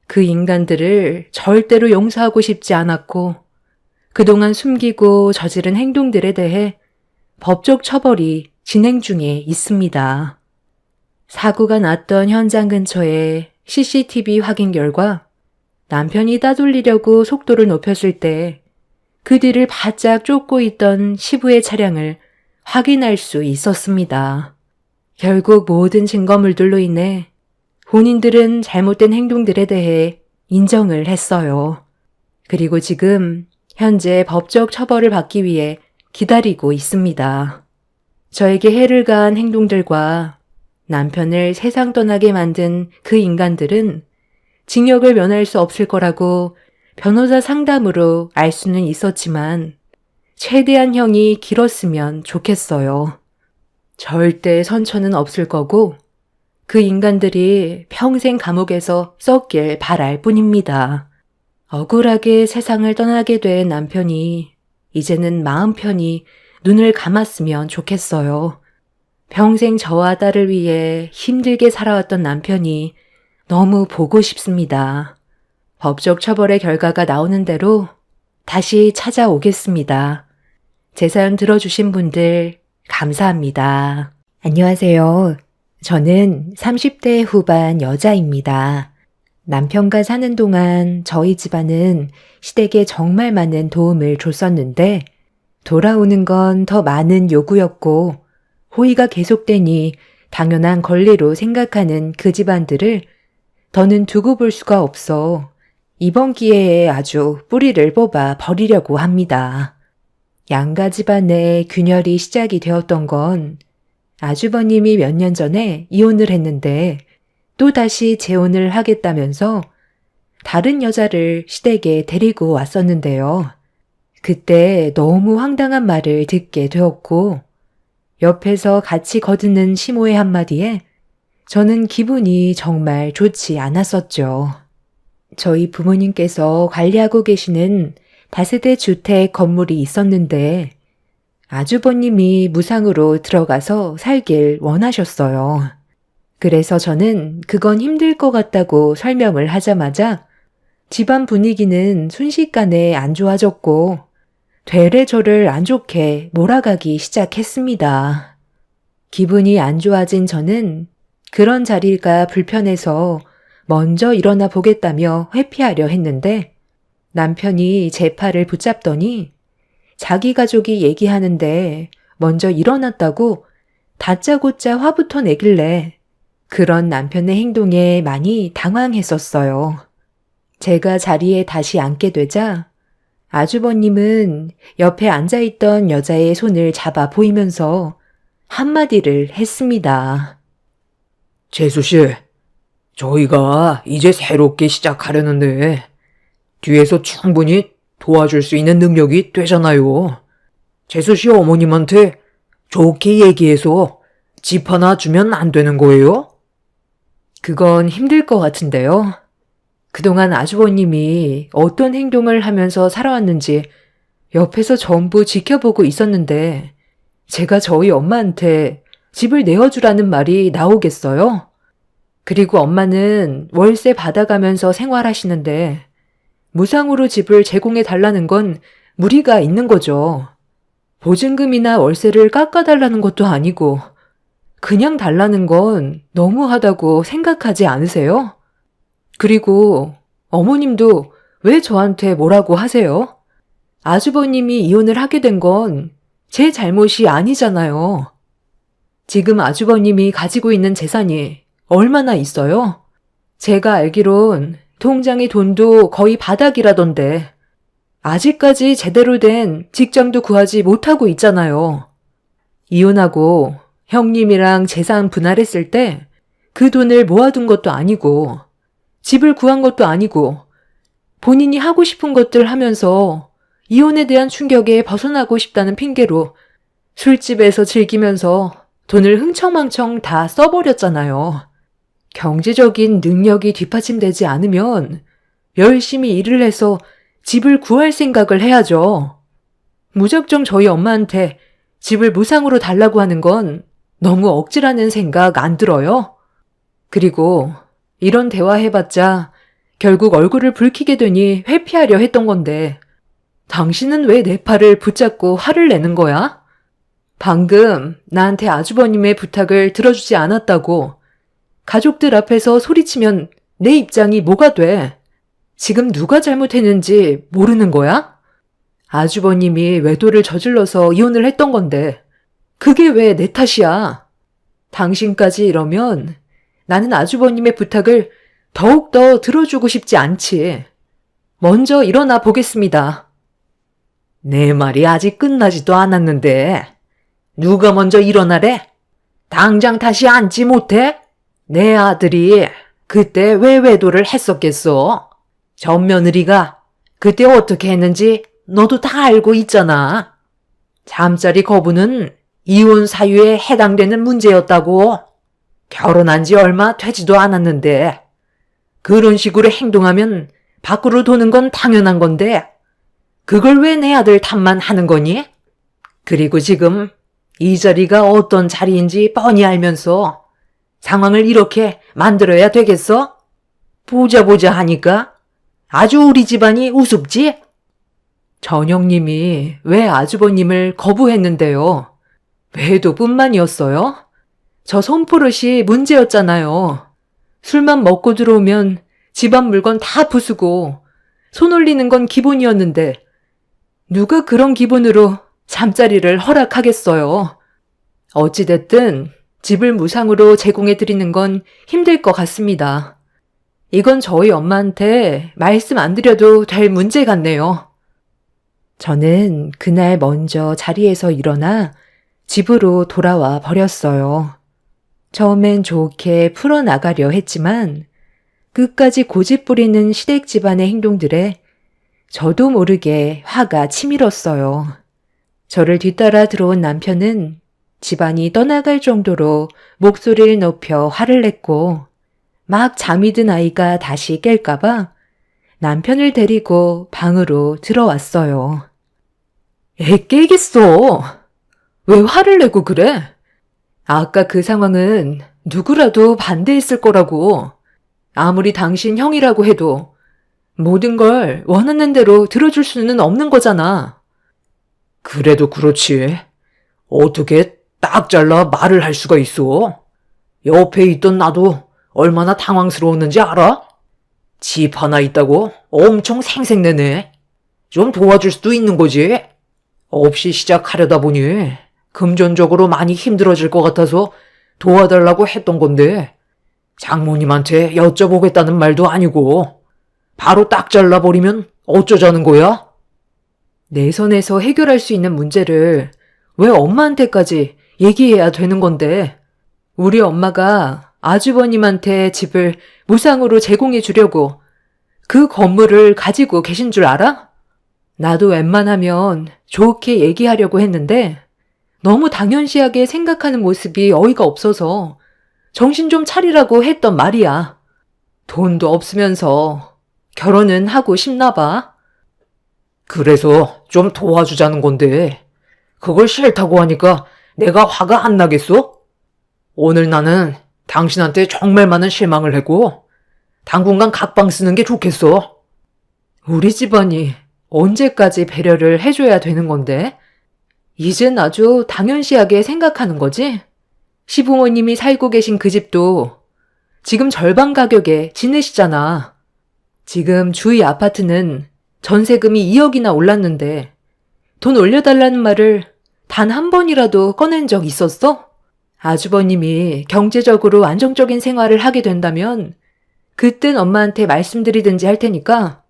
[SPEAKER 1] 그 인간들을 절대로 용서하고 싶지 않았고 그동안 숨기고 저지른 행동들에 대해 법적 처벌이 진행 중에 있습니다. 사고가 났던 현장 근처에 CCTV 확인 결과 남편이 따돌리려고 속도를 높였을 때 그 뒤를 바짝 쫓고 있던 시부의 차량을 확인할 수 있었습니다. 결국 모든 증거물들로 인해 본인들은 잘못된 행동들에 대해 인정을 했어요. 그리고 지금 현재 법적 처벌을 받기 위해 기다리고 있습니다. 저에게 해를 가한 행동들과 남편을 세상 떠나게 만든 그 인간들은 징역을 면할 수 없을 거라고 변호사 상담으로 알 수는 있었지만 최대한 형이 길었으면 좋겠어요. 절대 선처는 없을 거고 그 인간들이 평생 감옥에서 썩길 바랄 뿐입니다. 억울하게 세상을 떠나게 된 남편이 이제는 마음 편히 눈을 감았으면 좋겠어요. 평생 저와 딸을 위해 힘들게 살아왔던 남편이 너무 보고 싶습니다. 법적 처벌의 결과가 나오는 대로 다시 찾아오겠습니다. 제 사연 들어주신 분들 감사합니다. 안녕하세요. 저는 30대 후반 여자입니다. 남편과 사는 동안 저희 집안은 시댁에 정말 많은 도움을 줬었는데 돌아오는 건 더 많은 요구였고 호의가 계속되니 당연한 권리로 생각하는 그 집안들을 더는 두고 볼 수가 없어 이번 기회에 아주 뿌리를 뽑아 버리려고 합니다. 양가 집안의 균열이 시작이 되었던 건 아주버님이 몇 년 전에 이혼을 했는데 또다시 재혼을 하겠다면서 다른 여자를 시댁에 데리고 왔었는데요. 그때 너무 황당한 말을 듣게 되었고 옆에서 같이 거드는 시모의 한마디에 저는 기분이 정말 좋지 않았었죠. 저희 부모님께서 관리하고 계시는 다세대 주택 건물이 있었는데 아주버님이 무상으로 들어가서 살길 원하셨어요. 그래서 저는 그건 힘들 것 같다고 설명을 하자마자 집안 분위기는 순식간에 안 좋아졌고 되레 저를 안 좋게 몰아가기 시작했습니다. 기분이 안 좋아진 저는 그런 자리가 불편해서 먼저 일어나 보겠다며 회피하려 했는데 남편이 제 팔을 붙잡더니 자기 가족이 얘기하는데 먼저 일어났다고 다짜고짜 화부터 내길래 그런 남편의 행동에 많이 당황했었어요. 제가 자리에 다시 앉게 되자 아주버님은 옆에 앉아있던 여자의 손을 잡아 보이면서 한마디를 했습니다.
[SPEAKER 2] 재수씨, 저희가 이제 새롭게 시작하려는데 뒤에서 충분히 도와줄 수 있는 능력이 되잖아요. 재수씨 어머님한테 좋게 얘기해서 집 하나 주면 안 되는 거예요?
[SPEAKER 1] 그건 힘들 것 같은데요. 그동안 아주버님이 어떤 행동을 하면서 살아왔는지 옆에서 전부 지켜보고 있었는데 제가 저희 엄마한테 집을 내어주라는 말이 나오겠어요? 그리고 엄마는 월세 받아가면서 생활하시는데 무상으로 집을 제공해 달라는 건 무리가 있는 거죠. 보증금이나 월세를 깎아달라는 것도 아니고 그냥 달라는 건 너무하다고 생각하지 않으세요? 그리고 어머님도 왜 저한테 뭐라고 하세요? 아주버님이 이혼을 하게 된 건 제 잘못이 아니잖아요. 지금 아주버님이 가지고 있는 재산이 얼마나 있어요? 제가 알기론 통장의 돈도 거의 바닥이라던데 아직까지 제대로 된 직장도 구하지 못하고 있잖아요. 이혼하고 형님이랑 재산 분할했을 때 그 돈을 모아둔 것도 아니고 집을 구한 것도 아니고 본인이 하고 싶은 것들 하면서 이혼에 대한 충격에 벗어나고 싶다는 핑계로 술집에서 즐기면서 돈을 흥청망청 다 써버렸잖아요. 경제적인 능력이 뒷받침되지 않으면 열심히 일을 해서 집을 구할 생각을 해야죠. 무작정 저희 엄마한테 집을 무상으로 달라고 하는 건 너무 억지라는 생각 안 들어요? 그리고 이런 대화해봤자 결국 얼굴을 붉히게 되니 회피하려 했던 건데 당신은 왜 내 팔을 붙잡고 화를 내는 거야? 방금 나한테 아주버님의 부탁을 들어주지 않았다고 가족들 앞에서 소리치면 내 입장이 뭐가 돼? 지금 누가 잘못했는지 모르는 거야? 아주버님이 외도를 저질러서 이혼을 했던 건데 그게 왜 내 탓이야? 당신까지 이러면 나는 아주버님의 부탁을 더욱더 들어주고 싶지 않지. 먼저 일어나 보겠습니다.
[SPEAKER 2] 내 말이 아직 끝나지도 않았는데 누가 먼저 일어나래? 당장 다시 앉지 못해? 내 아들이 그때 왜 외도를 했었겠어? 전 며느리가 그때 어떻게 했는지 너도 다 알고 있잖아. 잠자리 거부는 이혼 사유에 해당되는 문제였다고. 결혼한 지 얼마 되지도 않았는데 그런 식으로 행동하면 밖으로 도는 건 당연한 건데 그걸 왜 내 아들 탓만 하는 거니? 그리고 지금 이 자리가 어떤 자리인지 뻔히 알면서 상황을 이렇게 만들어야 되겠어? 보자 하니까 아주 우리 집안이 우습지?
[SPEAKER 1] 전영님이 왜 아주버님을 거부했는데요? 외도뿐만이었어요? 저 손버릇이 문제였잖아요. 술만 먹고 들어오면 집안 물건 다 부수고 손 올리는 건 기본이었는데 누가 그런 기분으로 잠자리를 허락하겠어요. 어찌됐든 집을 무상으로 제공해드리는 건 힘들 것 같습니다. 이건 저희 엄마한테 말씀 안 드려도 될 문제 같네요. 저는 그날 먼저 자리에서 일어나 집으로 돌아와 버렸어요. 처음엔 좋게 풀어나가려 했지만 끝까지 고집 부리는 시댁 집안의 행동들에 저도 모르게 화가 치밀었어요. 저를 뒤따라 들어온 남편은 집안이 떠나갈 정도로 목소리를 높여 화를 냈고 막 잠이 든 아이가 다시 깰까봐 남편을 데리고 방으로 들어왔어요. 애 깨겠어. 왜 화를 내고 그래? 아까 그 상황은 누구라도 반대했을 거라고. 아무리 당신 형이라고 해도 모든 걸 원하는 대로 들어줄 수는 없는 거잖아.
[SPEAKER 2] 그래도 그렇지. 어떻게 딱 잘라 말을 할 수가 있어? 옆에 있던 나도 얼마나 당황스러웠는지 알아? 집 하나 있다고 엄청 생색내네. 좀 도와줄 수도 있는 거지. 없이 시작하려다 보니 금전적으로 많이 힘들어질 것 같아서 도와달라고 했던 건데 장모님한테 여쭤보겠다는 말도 아니고 바로 딱 잘라버리면 어쩌자는 거야?
[SPEAKER 1] 내 선에서 해결할 수 있는 문제를 왜 엄마한테까지 얘기해야 되는 건데 우리 엄마가 아주버님한테 집을 무상으로 제공해 주려고 그 건물을 가지고 계신 줄 알아? 나도 웬만하면 좋게 얘기하려고 했는데 너무 당연시하게 생각하는 모습이 어이가 없어서 정신 좀 차리라고 했던 말이야. 돈도 없으면서 결혼은 하고 싶나 봐.
[SPEAKER 2] 그래서 좀 도와주자는 건데 그걸 싫다고 하니까 내가 화가 안 나겠어? 오늘 나는 당신한테 정말 많은 실망을 했고 당분간 각방 쓰는 게 좋겠어.
[SPEAKER 1] 우리 집안이 언제까지 배려를 해줘야 되는 건데? 이젠 아주 당연시하게 생각하는 거지? 시부모님이 살고 계신 그 집도 지금 절반 가격에 지내시잖아. 지금 주위 아파트는 전세금이 2억이나 올랐는데 돈 올려달라는 말을 단 한 번이라도 꺼낸 적 있었어? 아주버님이 경제적으로 안정적인 생활을 하게 된다면 그땐 엄마한테 말씀드리든지 할 테니까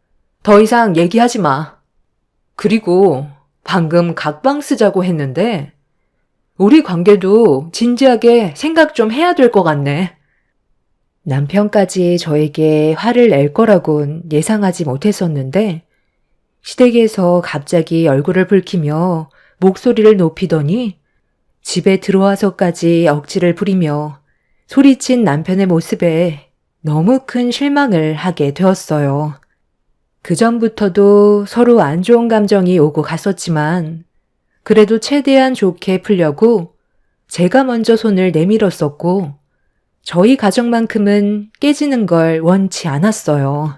[SPEAKER 1] 더 이상 얘기하지 마. 그리고 방금 각방 쓰자고 했는데 우리 관계도 진지하게 생각 좀 해야 될 것 같네. 남편까지 저에게 화를 낼 거라곤 예상하지 못했었는데 시댁에서 갑자기 얼굴을 붉히며 목소리를 높이더니 집에 들어와서까지 억지를 부리며 소리친 남편의 모습에 너무 큰 실망을 하게 되었어요. 그전부터도 서로 안 좋은 감정이 오고 갔었지만 그래도 최대한 좋게 풀려고 제가 먼저 손을 내밀었었고 저희 가정만큼은 깨지는 걸 원치 않았어요.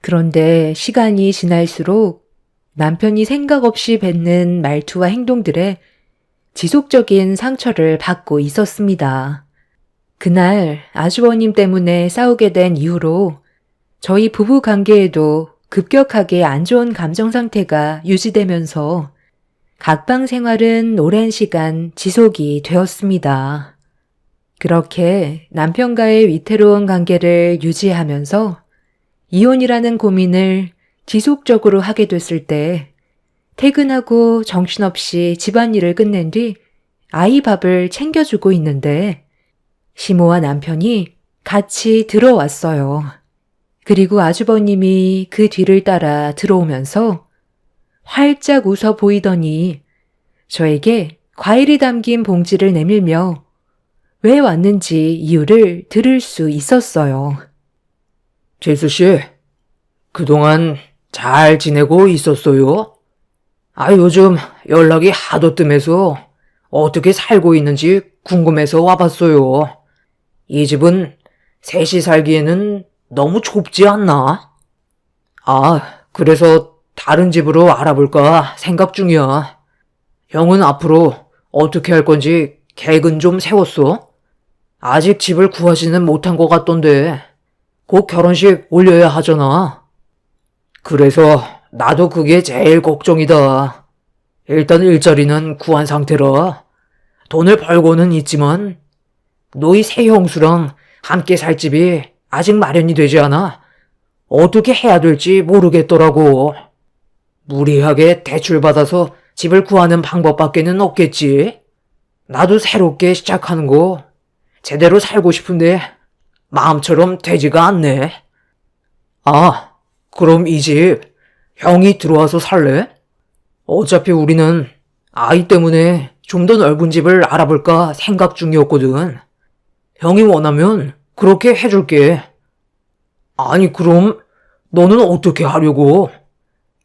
[SPEAKER 1] 그런데 시간이 지날수록 남편이 생각 없이 뱉는 말투와 행동들에 지속적인 상처를 받고 있었습니다. 그날 아주버님 때문에 싸우게 된 이후로 저희 부부 관계에도 급격하게 안 좋은 감정 상태가 유지되면서 각방 생활은 오랜 시간 지속이 되었습니다. 그렇게 남편과의 위태로운 관계를 유지하면서 이혼이라는 고민을 지속적으로 하게 됐을 때 퇴근하고 정신없이 집안일을 끝낸 뒤 아이 밥을 챙겨주고 있는데 시모와 남편이 같이 들어왔어요. 그리고 아주버님이 그 뒤를 따라 들어오면서 활짝 웃어 보이더니 저에게 과일이 담긴 봉지를 내밀며 왜 왔는지 이유를 들을 수 있었어요.
[SPEAKER 2] 재수 씨, 그동안 잘 지내고 있었어요? 요즘 연락이 하도 뜸해서 어떻게 살고 있는지 궁금해서 와봤어요. 이 집은 셋이 살기에는 너무 좁지 않나? 그래서 다른 집으로 알아볼까 생각 중이야. 형은 앞으로 어떻게 할 건지 계획은 좀 세웠어? 아직 집을 구하지는 못한 것 같던데 곧 결혼식 올려야 하잖아. 그래서 나도 그게 제일 걱정이다. 일단 일자리는 구한 상태라 돈을 벌고는 있지만 너희 새 형수랑 함께 살 집이 아직 마련이 되지 않아 어떻게 해야 될지 모르겠더라고. 무리하게 대출받아서 집을 구하는 방법밖에는 없겠지. 나도 새롭게 시작하는 거 제대로 살고 싶은데 마음처럼 되지가 않네. 그럼 이 집 형이 들어와서 살래? 어차피 우리는 아이 때문에 좀 더 넓은 집을 알아볼까 생각 중이었거든. 형이 원하면 그렇게 해줄게. 아니 그럼 너는 어떻게 하려고?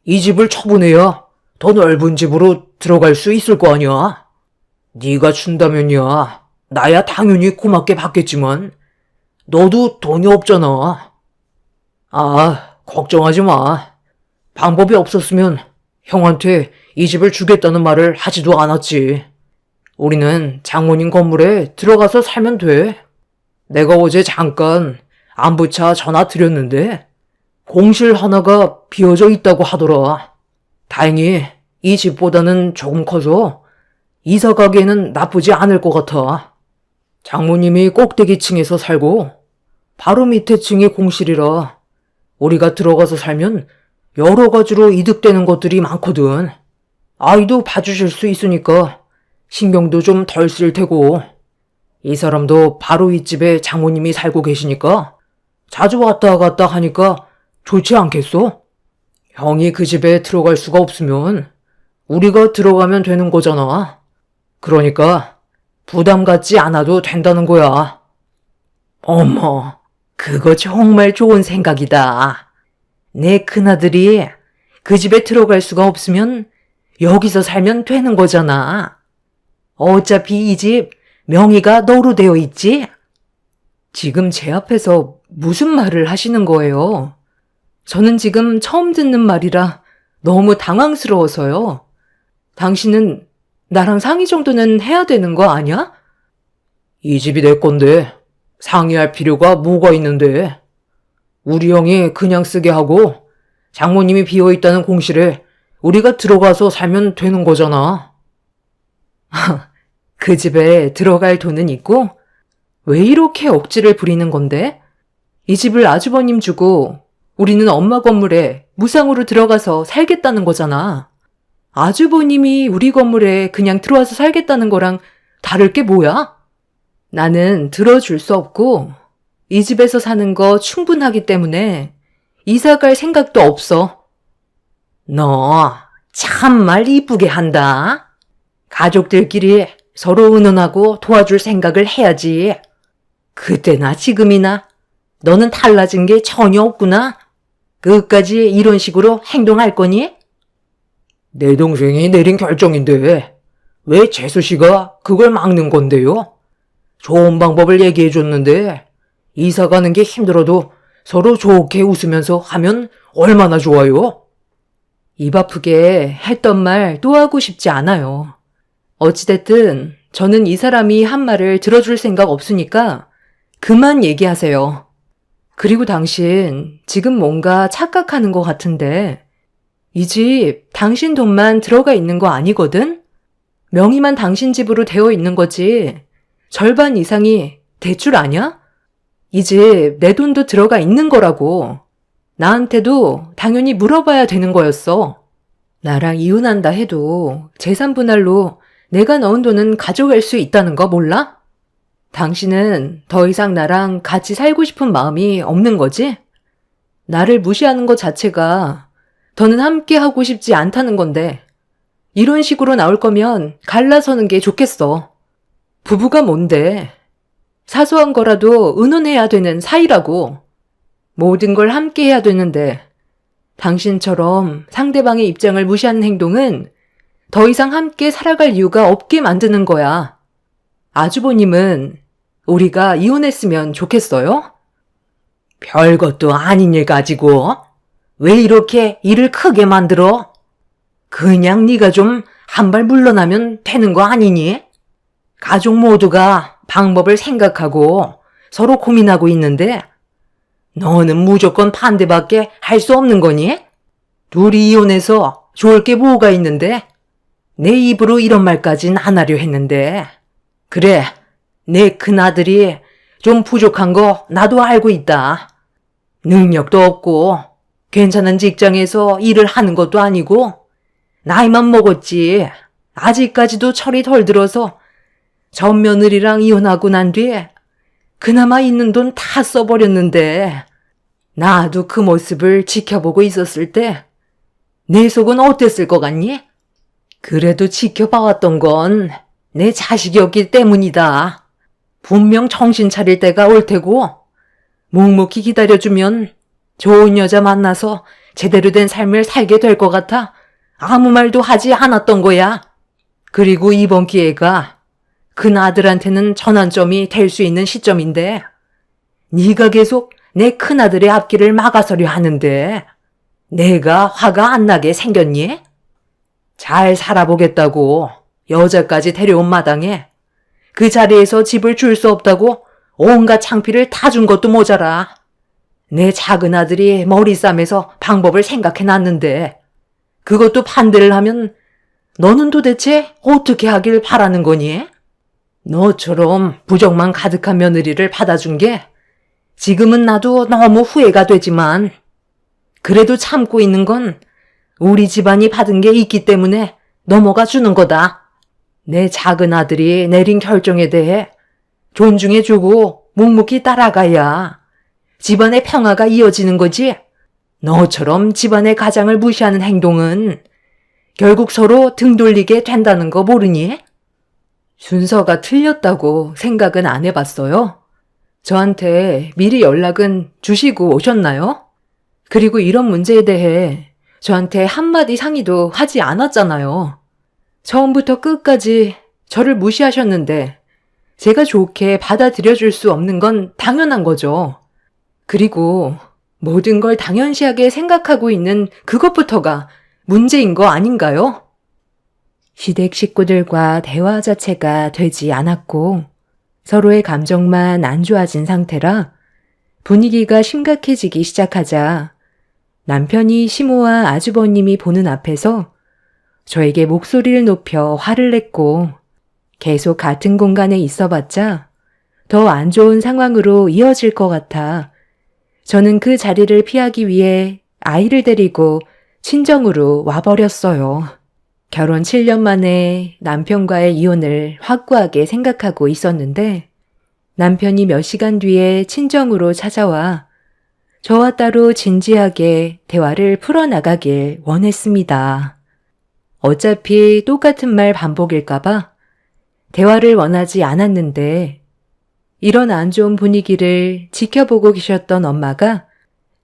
[SPEAKER 2] 이 집을 처분해야 더 넓은 집으로 들어갈 수 있을 거 아니야? 네가 준다면야 나야 당연히 고맙게 받겠지만 너도 돈이 없잖아. 걱정하지 마. 방법이 없었으면 형한테 이 집을 주겠다는 말을 하지도 않았지. 우리는 장모님 건물에 들어가서 살면 돼. 내가 어제 잠깐 안부차 전화 드렸는데 공실 하나가 비어져 있다고 하더라. 다행히 이 집보다는 조금 커서 이사 가기에는 나쁘지 않을 것 같아. 장모님이 꼭대기층에서 살고 바로 밑에 층이 공실이라 우리가 들어가서 살면 여러 가지로 이득되는 것들이 많거든. 아이도 봐주실 수 있으니까 신경도 좀 덜 쓸 테고 이 사람도 바로 윗집에 장모님이 살고 계시니까 자주 왔다 갔다 하니까 좋지 않겠어? 형이 그 집에 들어갈 수가 없으면 우리가 들어가면 되는 거잖아. 그러니까 부담 갖지 않아도 된다는 거야. 어머, 그거 정말 좋은 생각이다. 내 큰아들이 그 집에 들어갈 수가 없으면 여기서 살면 되는 거잖아. 어차피 이 집 명의가 너로 되어 있지? 지금 제 앞에서 무슨 말을 하시는 거예요? 저는 지금 처음 듣는 말이라 너무 당황스러워서요. 당신은 나랑 상의 정도는 해야 되는 거 아니야? 이 집이 내 건데 상의할 필요가 뭐가 있는데. 우리 형이 그냥 쓰게 하고 장모님이 비어있다는 공실에 우리가 들어가서 살면 되는 거잖아. 그 집에 들어갈 돈은 있고 왜 이렇게 억지를 부리는 건데? 이 집을 아주버님 주고 우리는 엄마 건물에 무상으로 들어가서 살겠다는 거잖아. 아주버님이 우리 건물에 그냥 들어와서 살겠다는 거랑 다를 게 뭐야? 나는 들어줄 수 없고 이 집에서 사는 거 충분하기 때문에 이사 갈 생각도 없어. 너 참말 이쁘게 한다. 가족들끼리 서로 의논하고 도와줄 생각을 해야지. 그때나 지금이나 너는 달라진 게 전혀 없구나. 끝까지 이런 식으로 행동할 거니? 내 동생이 내린 결정인데 왜 재수 씨가 그걸 막는 건데요? 좋은 방법을 얘기해 줬는데 이사 가는 게 힘들어도 서로 좋게 웃으면서 하면 얼마나 좋아요?
[SPEAKER 1] 입 아프게 했던 말 또 하고 싶지 않아요. 어찌됐든 저는 이 사람이 한 말을 들어줄 생각 없으니까 그만 얘기하세요. 그리고 당신 지금 뭔가 착각하는 것 같은데 이 집 당신 돈만 들어가 있는 거 아니거든? 명의만 당신 집으로 되어 있는 거지. 절반 이상이 대출 아냐? 이 집 내 돈도 들어가 있는 거라고. 나한테도 당연히 물어봐야 되는 거였어. 나랑 이혼한다 해도 재산 분할로 내가 넣은 돈은 가져갈 수 있다는 거 몰라? 당신은 더 이상 나랑 같이 살고 싶은 마음이 없는 거지? 나를 무시하는 것 자체가 더는 함께 하고 싶지 않다는 건데 이런 식으로 나올 거면 갈라서는 게 좋겠어. 부부가 뭔데? 사소한 거라도 의논해야 되는 사이라고. 모든 걸 함께 해야 되는데 당신처럼 상대방의 입장을 무시하는 행동은 더 이상 함께 살아갈 이유가 없게 만드는 거야. 아주버님은 우리가 이혼했으면 좋겠어요?
[SPEAKER 2] 별것도 아닌 일 가지고 왜 이렇게 일을 크게 만들어? 그냥 네가 좀 한 발 물러나면 되는 거 아니니? 가족 모두가 방법을 생각하고 서로 고민하고 있는데 너는 무조건 반대밖에 할 수 없는 거니? 둘이 이혼해서 좋을 게 뭐가 있는데? 내 입으로 이런 말까진 안 하려 했는데. 그래, 내 큰아들이 좀 부족한 거 나도 알고 있다. 능력도 없고 괜찮은 직장에서 일을 하는 것도 아니고 나이만 먹었지. 아직까지도 철이 덜 들어서 전 며느리랑 이혼하고 난 뒤에 그나마 있는 돈 다 써버렸는데 나도 그 모습을 지켜보고 있었을 때 내 속은 어땠을 것 같니? 그래도 지켜봐왔던 건 내 자식이었기 때문이다. 분명 정신 차릴 때가 올 테고 묵묵히 기다려주면 좋은 여자 만나서 제대로 된 삶을 살게 될 것 같아 아무 말도 하지 않았던 거야. 그리고 이번 기회가 큰아들한테는 전환점이 될 수 있는 시점인데 네가 계속 내 큰아들의 앞길을 막아서려 하는데 내가 화가 안 나게 생겼니? 잘 살아보겠다고 여자까지 데려온 마당에 그 자리에서 집을 줄 수 없다고 온갖 창피를 다 준 것도 모자라. 내 작은 아들이 머리 싸매서 방법을 생각해놨는데 그것도 반대를 하면 너는 도대체 어떻게 하길 바라는 거니? 너처럼 부정만 가득한 며느리를 받아준 게 지금은 나도 너무 후회가 되지만 그래도 참고 있는 건 우리 집안이 받은 게 있기 때문에 넘어가 주는 거다. 내 작은 아들이 내린 결정에 대해 존중해주고 묵묵히 따라가야 집안의 평화가 이어지는 거지. 너처럼 집안의 가장을 무시하는 행동은 결국 서로 등 돌리게 된다는 거 모르니? 순서가 틀렸다고 생각은 안 해봤어요. 저한테 미리 연락은 주시고 오셨나요? 그리고 이런 문제에 대해 저한테 한마디 상의도 하지 않았잖아요. 처음부터 끝까지 저를 무시하셨는데 제가 좋게 받아들여줄 수 없는 건 당연한 거죠. 그리고 모든 걸 당연시하게 생각하고 있는 그것부터가 문제인 거 아닌가요? 시댁 식구들과 대화 자체가 되지 않았고 서로의 감정만 안 좋아진 상태라 분위기가 심각해지기 시작하자 남편이 시모와 아주버님이 보는 앞에서 저에게 목소리를 높여 화를 냈고 계속 같은 공간에 있어봤자 더 안 좋은 상황으로 이어질 것 같아 저는 그 자리를 피하기 위해 아이를 데리고 친정으로 와버렸어요. 결혼 7년 만에 남편과의 이혼을 확고하게 생각하고 있었는데 남편이 몇 시간 뒤에 친정으로 찾아와 저와 따로 진지하게 대화를 풀어나가길 원했습니다. 어차피 똑같은 말 반복일까봐
[SPEAKER 1] 대화를 원하지 않았는데 이런 안 좋은 분위기를 지켜보고 계셨던 엄마가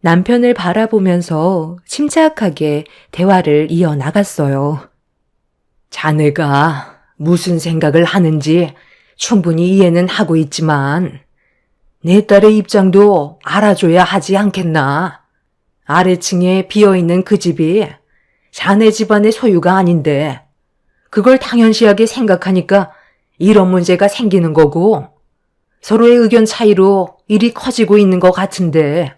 [SPEAKER 1] 남편을 바라보면서 침착하게 대화를 이어나갔어요.
[SPEAKER 2] 자네가 무슨 생각을 하는지 충분히 이해는 하고 있지만 내 딸의 입장도 알아줘야 하지 않겠나? 아래층에 비어있는 그 집이 자네 집안의 소유가 아닌데 그걸 당연시하게 생각하니까 이런 문제가 생기는 거고 서로의 의견 차이로 일이 커지고 있는 것 같은데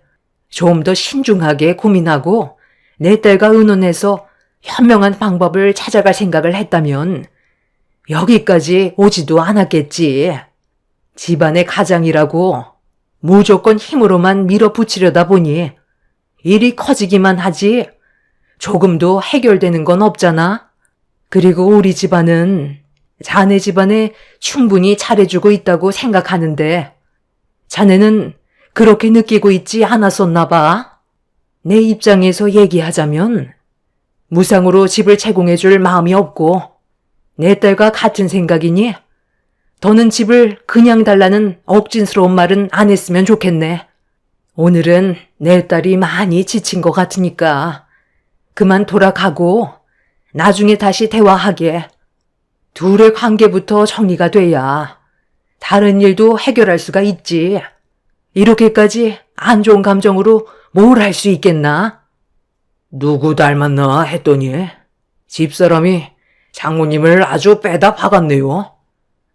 [SPEAKER 2] 좀 더 신중하게 고민하고 내 딸과 의논해서 현명한 방법을 찾아갈 생각을 했다면 여기까지 오지도 않았겠지. 집안의 가장이라고 무조건 힘으로만 밀어붙이려다 보니 일이 커지기만 하지 조금도 해결되는 건 없잖아. 그리고 우리 집안은 자네 집안에 충분히 잘해주고 있다고 생각하는데 자네는 그렇게 느끼고 있지 않았었나 봐. 내 입장에서 얘기하자면 무상으로 집을 제공해줄 마음이 없고 내 딸과 같은 생각이니 더는 집을 그냥 달라는 억진스러운 말은 안 했으면 좋겠네. 오늘은 내 딸이 많이 지친 것 같으니까 그만 돌아가고 나중에 다시 대화하게. 둘의 관계부터 정리가 돼야 다른 일도 해결할 수가 있지. 이렇게까지 안 좋은 감정으로 뭘 할 수 있겠나? 누구 닮았나 했더니 집사람이 장모님을 아주 빼다 박았네요.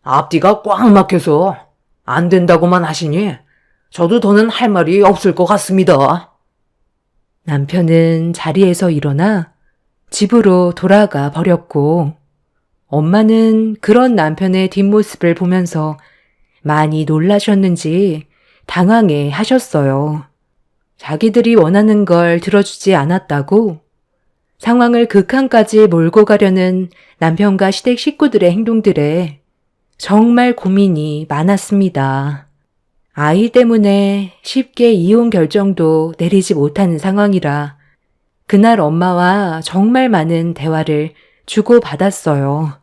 [SPEAKER 2] 앞뒤가 꽉 막혀서 안 된다고만 하시니 저도 더는 할 말이 없을 것 같습니다.
[SPEAKER 1] 남편은 자리에서 일어나 집으로 돌아가 버렸고 엄마는 그런 남편의 뒷모습을 보면서 많이 놀라셨는지 당황해 하셨어요. 자기들이 원하는 걸 들어주지 않았다고 상황을 극한까지 몰고 가려는 남편과 시댁 식구들의 행동들에 정말 고민이 많았습니다. 아이 때문에 쉽게 이혼 결정도 내리지 못하는 상황이라 그날 엄마와 정말 많은 대화를 주고받았어요.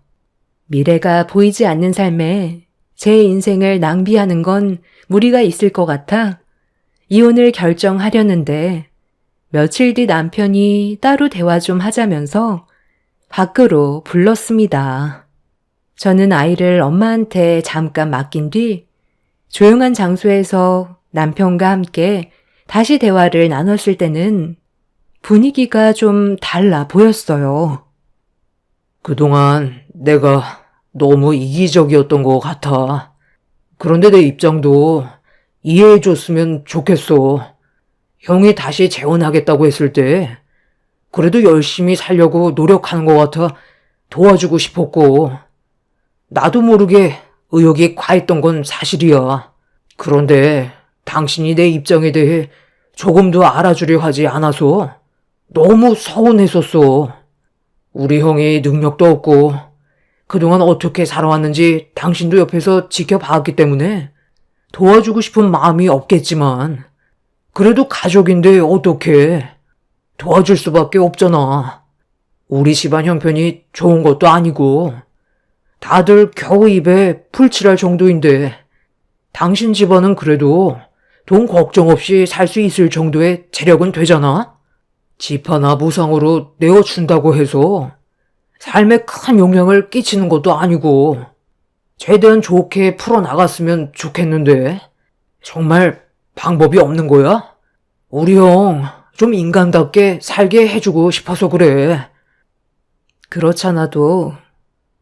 [SPEAKER 1] 미래가 보이지 않는 삶에 제 인생을 낭비하는 건 무리가 있을 것 같아 이혼을 결정하려는데 며칠 뒤 남편이 따로 대화 좀 하자면서 밖으로 불렀습니다. 저는 아이를 엄마한테 잠깐 맡긴 뒤 조용한 장소에서 남편과 함께 다시 대화를 나눴을 때는 분위기가 좀 달라 보였어요.
[SPEAKER 2] 그동안 내가 너무 이기적이었던 것 같아. 그런데 내 입장도 이해해줬으면 좋겠어. 형이 다시 재혼하겠다고 했을 때 그래도 열심히 살려고 노력하는 것 같아 도와주고 싶었고 나도 모르게 의욕이 과했던 건 사실이야. 그런데 당신이 내 입장에 대해 조금도 알아주려 하지 않아서 너무 서운했었어. 우리 형이 능력도 없고 그동안 어떻게 살아왔는지 당신도 옆에서 지켜봤기 때문에 도와주고 싶은 마음이 없겠지만 그래도 가족인데 어떡해. 도와줄 수밖에 없잖아. 우리 집안 형편이 좋은 것도 아니고 다들 겨우 입에 풀칠할 정도인데 당신 집안은 그래도 돈 걱정 없이 살 수 있을 정도의 재력은 되잖아? 집 하나 무상으로 내어준다고 해서 삶에 큰 영향을 끼치는 것도 아니고 최대한 좋게 풀어나갔으면 좋겠는데 정말 방법이 없는 거야? 우리 형 좀 인간답게 살게 해주고 싶어서 그래.
[SPEAKER 1] 그렇잖아도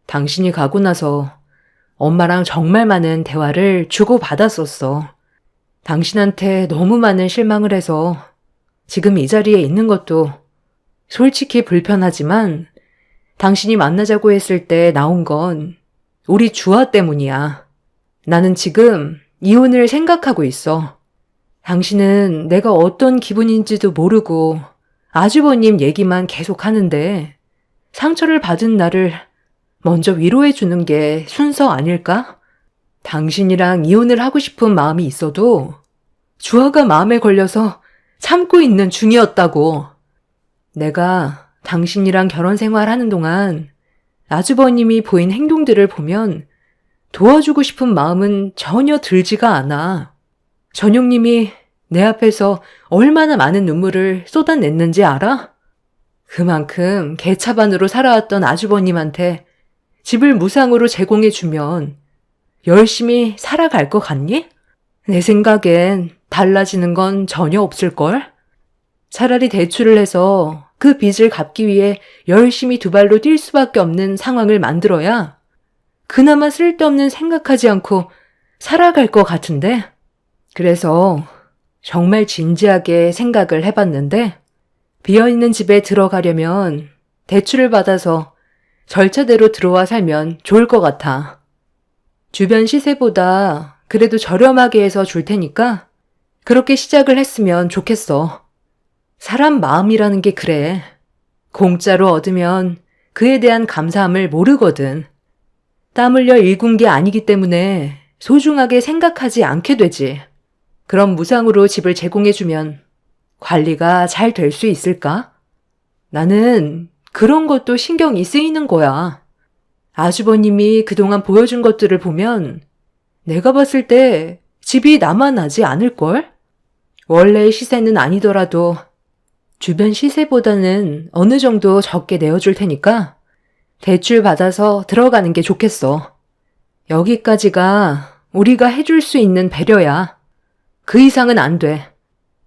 [SPEAKER 1] 당신이 가고 나서 엄마랑 정말 많은 대화를 주고받았었어. 당신한테 너무 많은 실망을 해서 지금 이 자리에 있는 것도 솔직히 불편하지만 당신이 만나자고 했을 때 나온 건 우리 주아 때문이야. 나는 지금 이혼을 생각하고 있어. 당신은 내가 어떤 기분인지도 모르고 아주버님 얘기만 계속 하는데 상처를 받은 나를 먼저 위로해 주는 게 순서 아닐까? 당신이랑 이혼을 하고 싶은 마음이 있어도 주아가 마음에 걸려서 참고 있는 중이었다고. 내가 당신이랑 결혼 생활하는 동안 아주버님이 보인 행동들을 보면 도와주고 싶은 마음은 전혀 들지가 않아. 전용님이 내 앞에서 얼마나 많은 눈물을 쏟아냈는지 알아? 그만큼 개차반으로 살아왔던 아주버님한테 집을 무상으로 제공해주면 열심히 살아갈 것 같니? 내 생각엔 달라지는 건 전혀 없을걸? 차라리 대출을 해서 그 빚을 갚기 위해 열심히 두 발로 뛸 수밖에 없는 상황을 만들어야 그나마 쓸데없는 생각하지 않고 살아갈 것 같은데? 그래서 정말 진지하게 생각을 해봤는데 비어있는 집에 들어가려면 대출을 받아서 절차대로 들어와 살면 좋을 것 같아. 주변 시세보다 그래도 저렴하게 해서 줄 테니까 그렇게 시작을 했으면 좋겠어. 사람 마음이라는 게 그래. 공짜로 얻으면 그에 대한 감사함을 모르거든. 땀 흘려 일군 게 아니기 때문에 소중하게 생각하지 않게 되지. 그럼 무상으로 집을 제공해주면 관리가 잘 될 수 있을까? 나는 그런 것도 신경이 쓰이는 거야. 아주버님이 그동안 보여준 것들을 보면 내가 봤을 때 집이 남아나지 않을걸? 원래의 시세는 아니더라도 주변 시세보다는 어느 정도 적게 내어줄 테니까 대출 받아서 들어가는 게 좋겠어. 여기까지가 우리가 해줄 수 있는 배려야. 그 이상은 안 돼.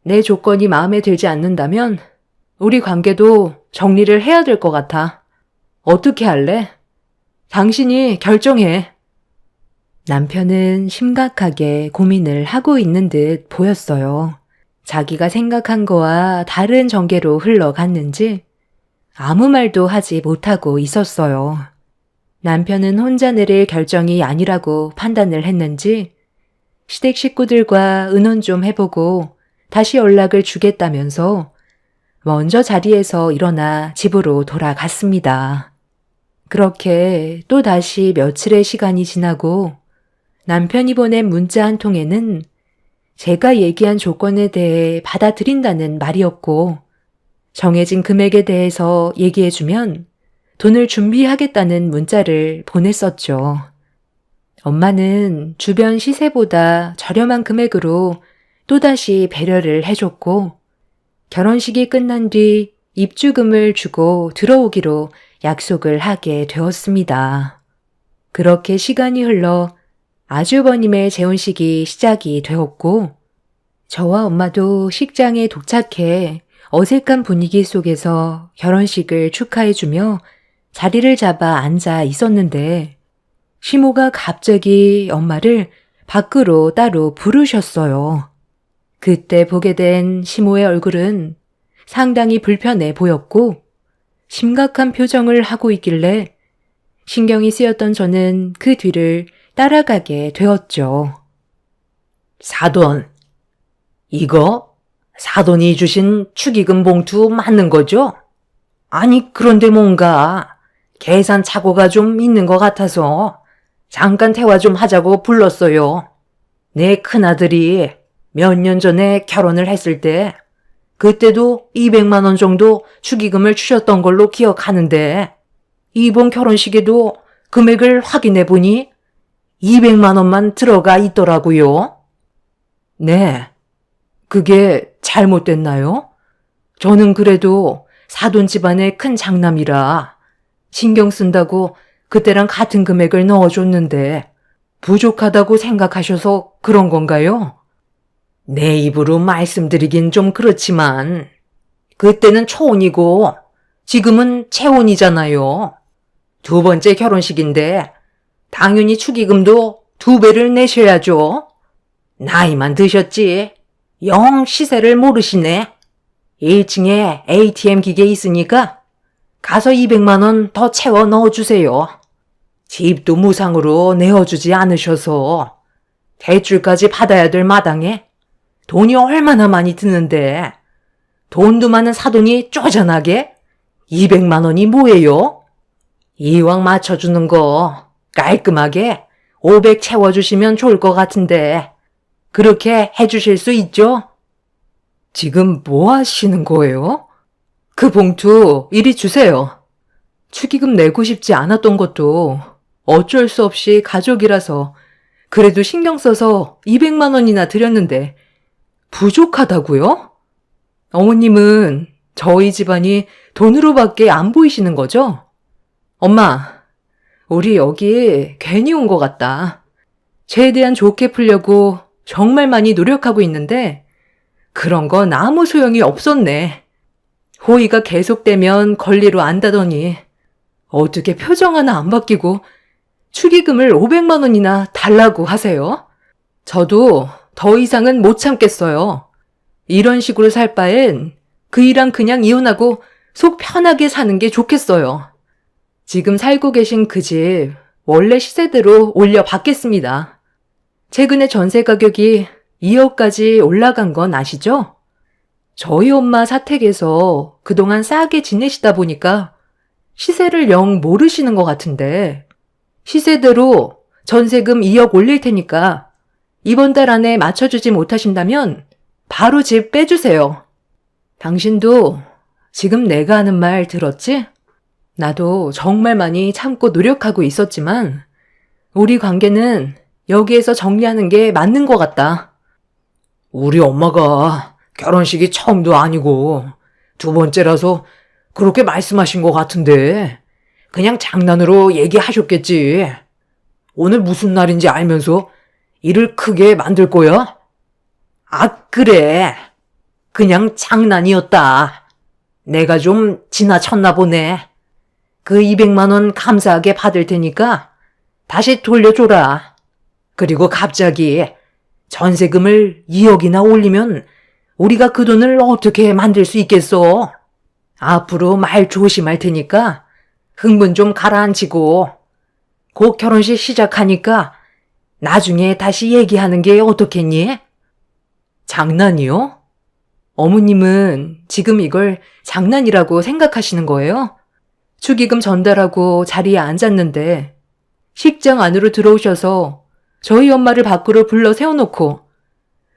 [SPEAKER 1] 내 조건이 마음에 들지 않는다면 우리 관계도 정리를 해야 될 것 같아. 어떻게 할래? 당신이 결정해. 남편은 심각하게 고민을 하고 있는 듯 보였어요. 자기가 생각한 거와 다른 전개로 흘러갔는지 아무 말도 하지 못하고 있었어요. 남편은 혼자 내릴 결정이 아니라고 판단을 했는지 시댁 식구들과 의논 좀 해보고 다시 연락을 주겠다면서 먼저 자리에서 일어나 집으로 돌아갔습니다. 그렇게 또 다시 며칠의 시간이 지나고 남편이 보낸 문자 한 통에는 제가 얘기한 조건에 대해 받아들인다는 말이었고 정해진 금액에 대해서 얘기해주면 돈을 준비하겠다는 문자를 보냈었죠. 엄마는 주변 시세보다 저렴한 금액으로 또다시 배려를 해줬고 결혼식이 끝난 뒤 입주금을 주고 들어오기로 약속을 하게 되었습니다. 그렇게 시간이 흘러 아주버님의 재혼식이 시작이 되었고 저와 엄마도 식장에 도착해 어색한 분위기 속에서 결혼식을 축하해주며 자리를 잡아 앉아 있었는데 시모가 갑자기 엄마를 밖으로 따로 부르셨어요. 그때 보게 된 시모의 얼굴은 상당히 불편해 보였고 심각한 표정을 하고 있길래 신경이 쓰였던 저는 그 뒤를 따라가게 되었죠.
[SPEAKER 2] 사돈, 이거 사돈이 주신 축의금 봉투 맞는 거죠? 아니, 그런데 뭔가 계산 착오가 좀 있는 것 같아서 잠깐 대화 좀 하자고 불렀어요. 내 큰아들이 몇 년 전에 결혼을 했을 때 그때도 200만 원 정도 축의금을 주셨던 걸로 기억하는데 이번 결혼식에도 금액을 확인해 보니 200만 원만 들어가 있더라고요. 네, 그게 잘못됐나요? 저는 그래도 사돈 집안의 큰 장남이라 신경 쓴다고 그때랑 같은 금액을 넣어줬는데 부족하다고 생각하셔서 그런 건가요? 내 입으로 말씀드리긴 좀 그렇지만 그때는 초혼이고 지금은 재혼이잖아요. 두 번째 결혼식인데 당연히 축의금도 2배를 내셔야죠. 나이만 드셨지 영 시세를 모르시네. 1층에 ATM 기계 있으니까 가서 200만 원 더 채워 넣어주세요. 집도 무상으로 내어주지 않으셔서 대출까지 받아야 될 마당에 돈이 얼마나 많이 드는데 돈도 많은 사돈이 쪼잔하게 200만 원이 뭐예요? 이왕 맞춰주는 거 깔끔하게 500 채워주시면 좋을 것 같은데 그렇게 해주실 수 있죠? 지금 뭐 하시는 거예요? 그 봉투 이리 주세요. 축의금 내고 싶지 않았던 것도
[SPEAKER 1] 어쩔 수 없이 가족이라서 그래도 신경 써서 200만 원이나 드렸는데 부족하다고요? 어머님은 저희 집안이 돈으로밖에 안 보이시는 거죠? 엄마, 우리 여기 괜히 온 것 같다. 최대한 좋게 풀려고 정말 많이 노력하고 있는데 그런 건 아무 소용이 없었네. 호의가 계속되면 권리로 안다더니 어떻게 표정 하나 안 바뀌고 축의금을 500만 원이나 달라고 하세요? 저도 더 이상은 못 참겠어요. 이런 식으로 살 바엔 그이랑 그냥 이혼하고 속 편하게 사는 게 좋겠어요. 지금 살고 계신 그 집 원래 시세대로 올려받겠습니다. 최근에 전세 가격이 2억까지 올라간 건 아시죠? 저희 엄마 사택에서 그동안 싸게 지내시다 보니까 시세를 영 모르시는 것 같은데 시세대로 전세금 2억 올릴 테니까 이번 달 안에 맞춰주지 못하신다면 바로 집 빼주세요. 당신도 지금 내가 하는 말 들었지? 나도 정말 많이 참고 노력하고 있었지만 우리 관계는 여기에서 정리하는 게 맞는 것 같다.
[SPEAKER 2] 우리 엄마가 결혼식이 처음도 아니고 두 번째라서 그렇게 말씀하신 것 같은데 그냥 장난으로 얘기하셨겠지. 오늘 무슨 날인지 알면서 일을 크게 만들 거야? 아, 그래. 그냥 장난이었다. 내가 좀 지나쳤나 보네. 그 200만 원 감사하게 받을 테니까 다시 돌려줘라. 그리고 갑자기 전세금을 2억이나 올리면 우리가 그 돈을 어떻게 만들 수 있겠어? 앞으로 말 조심할 테니까 흥분 좀 가라앉히고 곧 결혼식 시작하니까 나중에 다시 얘기하는 게 어떻겠니?
[SPEAKER 1] 장난이요? 어머님은 지금 이걸 장난이라고 생각하시는 거예요? 축의금 전달하고 자리에 앉았는데 식장 안으로 들어오셔서 저희 엄마를 밖으로 불러 세워놓고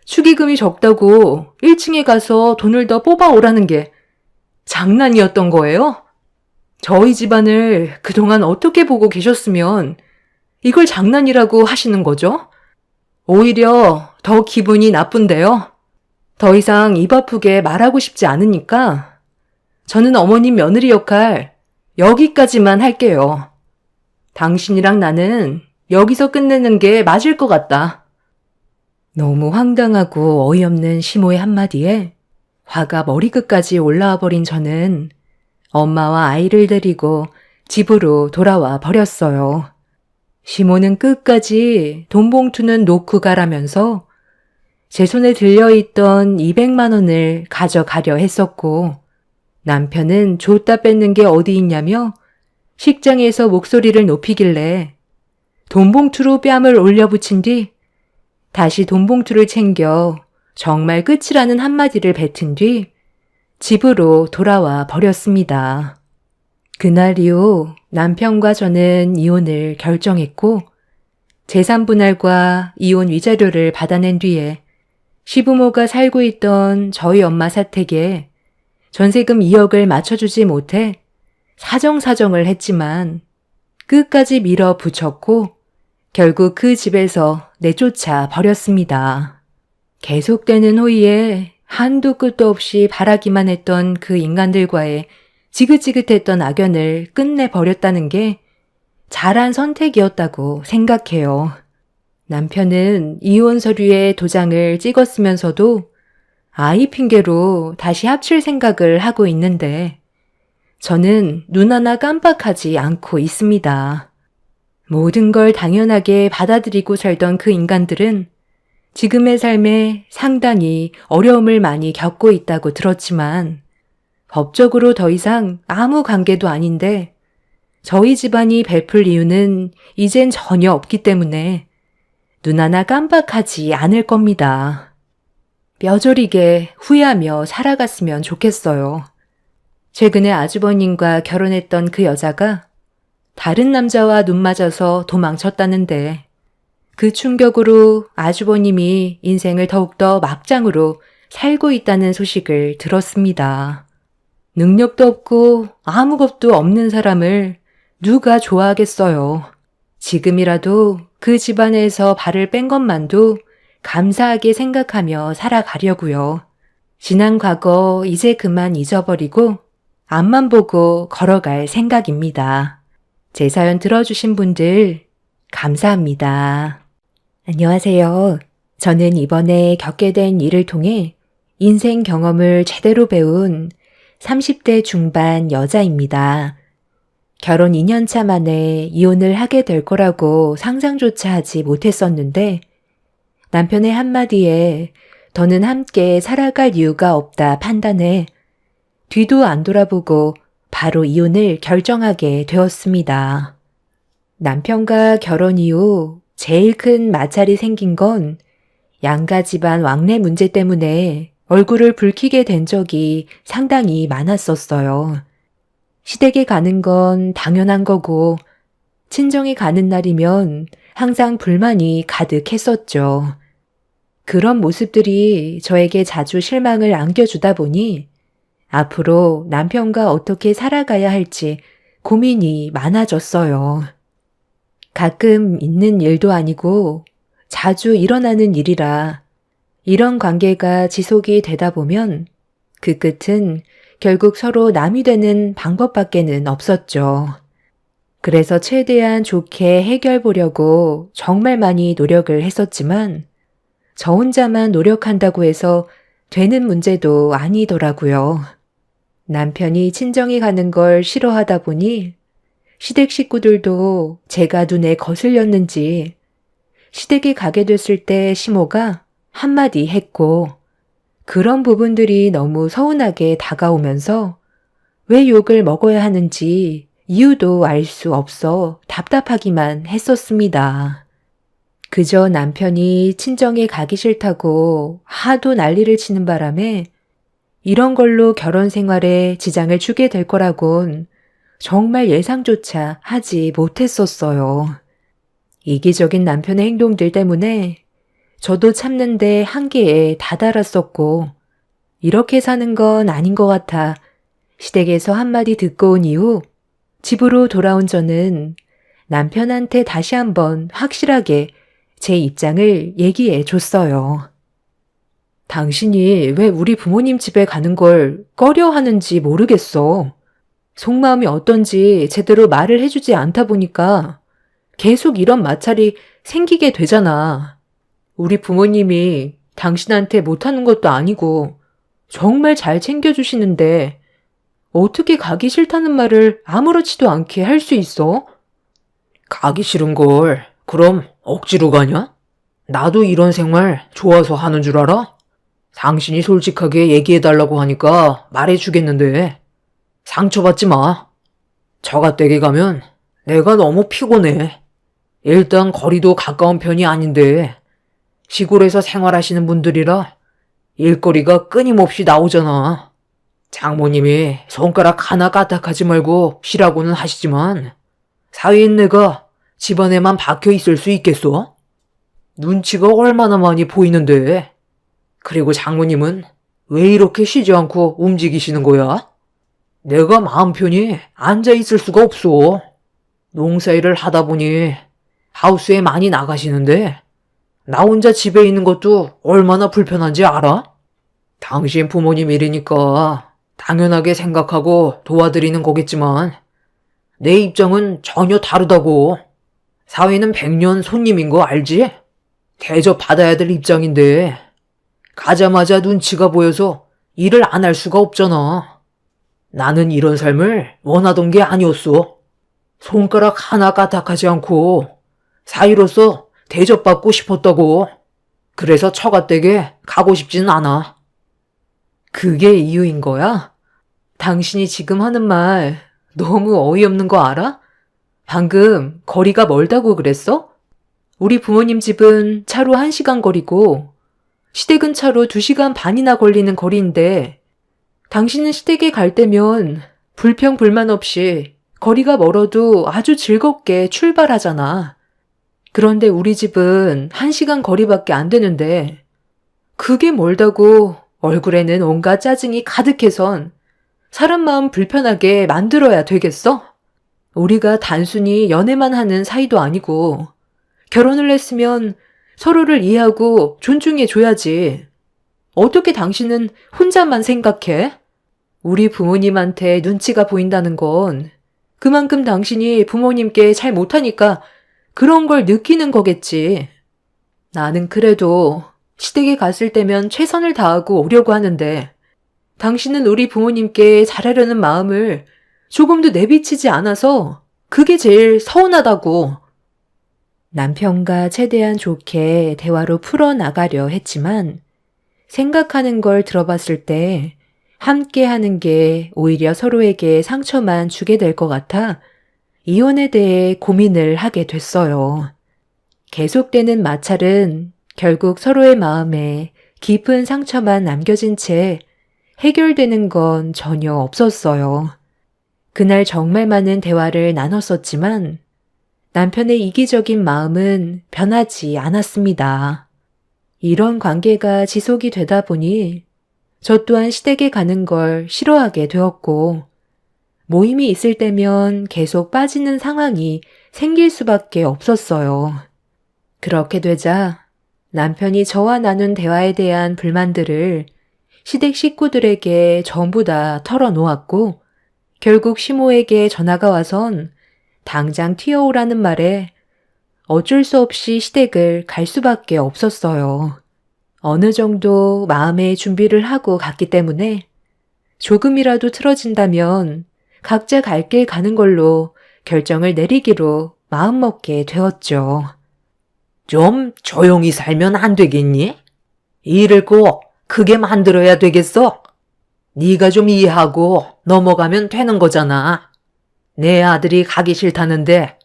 [SPEAKER 1] 축의금이 적다고 1층에 가서 돈을 더 뽑아오라는 게 장난이었던 거예요? 저희 집안을 그동안 어떻게 보고 계셨으면 이걸 장난이라고 하시는 거죠? 오히려 더 기분이 나쁜데요. 더 이상 입 아프게 말하고 싶지 않으니까 저는 어머님 며느리 역할 여기까지만 할게요. 당신이랑 나는 여기서 끝내는 게 맞을 것 같다. 너무 황당하고 어이없는 시모의 한마디에 화가 머리끝까지 올라와 버린 저는 엄마와 아이를 데리고 집으로 돌아와 버렸어요. 시모는 끝까지 돈 봉투는 놓고 가라면서 제 손에 들려있던 200만 원을 가져가려 했었고 남편은 줬다 뺏는 게 어디 있냐며 식장에서 목소리를 높이길래 돈 봉투로 뺨을 올려붙인 뒤 다시 돈 봉투를 챙겨 정말 끝이라는 한마디를 뱉은 뒤 집으로 돌아와 버렸습니다. 그날 이후 남편과 저는 이혼을 결정했고 재산 분할과 이혼 위자료를 받아낸 뒤에 시부모가 살고 있던 저희 엄마 사택에 전세금 2억을 맞춰주지 못해 사정사정을 했지만 끝까지 밀어붙였고 결국 그 집에서 내쫓아 버렸습니다. 계속되는 호의에 한도 끝도 없이 바라기만 했던 그 인간들과의 지긋지긋했던 악연을 끝내버렸다는 게 잘한 선택이었다고 생각해요. 남편은 이혼 서류에 도장을 찍었으면서도 아이 핑계로 다시 합칠 생각을 하고 있는데 저는 눈 하나 깜빡하지 않고 있습니다. 모든 걸 당연하게 받아들이고 살던 그 인간들은 지금의 삶에 상당히 어려움을 많이 겪고 있다고 들었지만 법적으로 더 이상 아무 관계도 아닌데 저희 집안이 베풀 이유는 이젠 전혀 없기 때문에 눈 하나 깜빡하지 않을 겁니다. 뼈저리게 후회하며 살아갔으면 좋겠어요. 최근에 아주버님과 결혼했던 그 여자가 다른 남자와 눈 맞아서 도망쳤다는데 그 충격으로 아주버님이 인생을 더욱더 막장으로 살고 있다는 소식을 들었습니다. 능력도 없고 아무것도 없는 사람을 누가 좋아하겠어요. 지금이라도 그 집안에서 발을 뺀 것만도 감사하게 생각하며 살아가려고요. 지난 과거 이제 그만 잊어버리고 앞만 보고 걸어갈 생각입니다. 제 사연 들어주신 분들 감사합니다. 안녕하세요. 저는 이번에 겪게 된 일을 통해 인생 경험을 제대로 배운 30대 중반 여자입니다. 결혼 2년차 만에 이혼을 하게 될 거라고 상상조차 하지 못했었는데 남편의 한마디에 더는 함께 살아갈 이유가 없다 판단해 뒤도 안 돌아보고 바로 이혼을 결정하게 되었습니다. 남편과 결혼 이후 제일 큰 마찰이 생긴 건 양가 집안 왕래 문제 때문에 얼굴을 붉히게 된 적이 상당히 많았었어요. 시댁에 가는 건 당연한 거고 친정에 가는 날이면 항상 불만이 가득했었죠. 그런 모습들이 저에게 자주 실망을 안겨주다 보니 앞으로 남편과 어떻게 살아가야 할지 고민이 많아졌어요. 가끔 있는 일도 아니고 자주 일어나는 일이라 이런 관계가 지속이 되다 보면 그 끝은 결국 서로 남이 되는 방법밖에는 없었죠. 그래서 최대한 좋게 해결 보려고 정말 많이 노력을 했었지만 저 혼자만 노력한다고 해서 되는 문제도 아니더라고요. 남편이 친정에 가는 걸 싫어하다 보니 시댁 식구들도 제가 눈에 거슬렸는지 시댁에 가게 됐을 때 시모가 한마디 했고 그런 부분들이 너무 서운하게 다가오면서 왜 욕을 먹어야 하는지 이유도 알 수 없어 답답하기만 했었습니다. 그저 남편이 친정에 가기 싫다고 하도 난리를 치는 바람에 이런 걸로 결혼 생활에 지장을 주게 될 거라곤 정말 예상조차 하지 못했었어요. 이기적인 남편의 행동들 때문에 저도 참는데 한계에 다다랐었고 이렇게 사는 건 아닌 것 같아 시댁에서 한마디 듣고 온 이후 집으로 돌아온 저는 남편한테 다시 한번 확실하게 제 입장을 얘기해 줬어요. 당신이 왜 우리 부모님 집에 가는 걸 꺼려 하는지 모르겠어. 속마음이 어떤지 제대로 말을 해주지 않다 보니까 계속 이런 마찰이 생기게 되잖아. 우리 부모님이 당신한테 못하는 것도 아니고 정말 잘 챙겨주시는데 어떻게 가기 싫다는 말을 아무렇지도 않게 할 수 있어?
[SPEAKER 2] 가기 싫은 걸 그럼 억지로 가냐? 나도 이런 생활 좋아서 하는 줄 알아? 당신이 솔직하게 얘기해달라고 하니까 말해주겠는데 상처받지 마. 처가댁에 가면 내가 너무 피곤해. 일단 거리도 가까운 편이 아닌데 시골에서 생활하시는 분들이라 일거리가 끊임없이 나오잖아. 장모님이 손가락 하나 까딱하지 말고 쉬라고는 하시지만 사위인 내가 집안에만 박혀 있을 수 있겠어? 눈치가 얼마나 많이 보이는데. 그리고 장모님은 왜 이렇게 쉬지 않고 움직이시는 거야? 내가 마음 편히 앉아 있을 수가 없어. 농사일을 하다 보니 하우스에 많이 나가시는데 나 혼자 집에 있는 것도 얼마나 불편한지 알아? 당신 부모님 일이니까 당연하게 생각하고 도와드리는 거겠지만 내 입장은 전혀 다르다고. 사위는 100년 손님인 거 알지? 대접 받아야 될 입장인데 가자마자 눈치가 보여서 일을 안 할 수가 없잖아. 나는 이런 삶을 원하던 게 아니었어. 손가락 하나 까딱하지 않고 사위로서 대접받고 싶었다고. 그래서 처가댁에 가고 싶지는 않아.
[SPEAKER 1] 그게 이유인 거야? 당신이 지금 하는 말 너무 어이없는 거 알아? 방금 거리가 멀다고 그랬어? 우리 부모님 집은 차로 1시간 거리고 시댁은 차로 2시간 반이나 걸리는 거리인데 당신은 시댁에 갈 때면 불평 불만 없이 거리가 멀어도 아주 즐겁게 출발하잖아. 그런데 우리 집은 1시간 거리밖에 안 되는데 그게 멀다고 얼굴에는 온갖 짜증이 가득해선 사람 마음 불편하게 만들어야 되겠어? 우리가 단순히 연애만 하는 사이도 아니고 결혼을 했으면 서로를 이해하고 존중해 줘야지. 어떻게 당신은 혼자만 생각해? 우리 부모님한테 눈치가 보인다는 건 그만큼 당신이 부모님께 잘 못하니까 그런 걸 느끼는 거겠지. 나는 그래도 시댁에 갔을 때면 최선을 다하고 오려고 하는데 당신은 우리 부모님께 잘하려는 마음을 조금도 내비치지 않아서 그게 제일 서운하다고. 남편과 최대한 좋게 대화로 풀어나가려 했지만 생각하는 걸 들어봤을 때 함께 하는 게 오히려 서로에게 상처만 주게 될 것 같아 이혼에 대해 고민을 하게 됐어요. 계속되는 마찰은 결국 서로의 마음에 깊은 상처만 남겨진 채 해결되는 건 전혀 없었어요. 그날 정말 많은 대화를 나눴었지만 남편의 이기적인 마음은 변하지 않았습니다. 이런 관계가 지속이 되다 보니 저 또한 시댁에 가는 걸 싫어하게 되었고 모임이 있을 때면 계속 빠지는 상황이 생길 수밖에 없었어요. 그렇게 되자 남편이 저와 나눈 대화에 대한 불만들을 시댁 식구들에게 전부 다 털어놓았고 결국 시모에게 전화가 와선 당장 튀어오라는 말에 어쩔 수 없이 시댁을 갈 수밖에 없었어요. 어느 정도 마음의 준비를 하고 갔기 때문에 조금이라도 틀어진다면 각자 갈 길 가는 걸로 결정을 내리기로 마음먹게 되었죠.
[SPEAKER 2] 좀 조용히 살면 안 되겠니? 일을 꼭 크게 만들어야 되겠어? 네가 좀 이해하고 넘어가면 되는 거잖아. 내 아들이 가기 싫다는데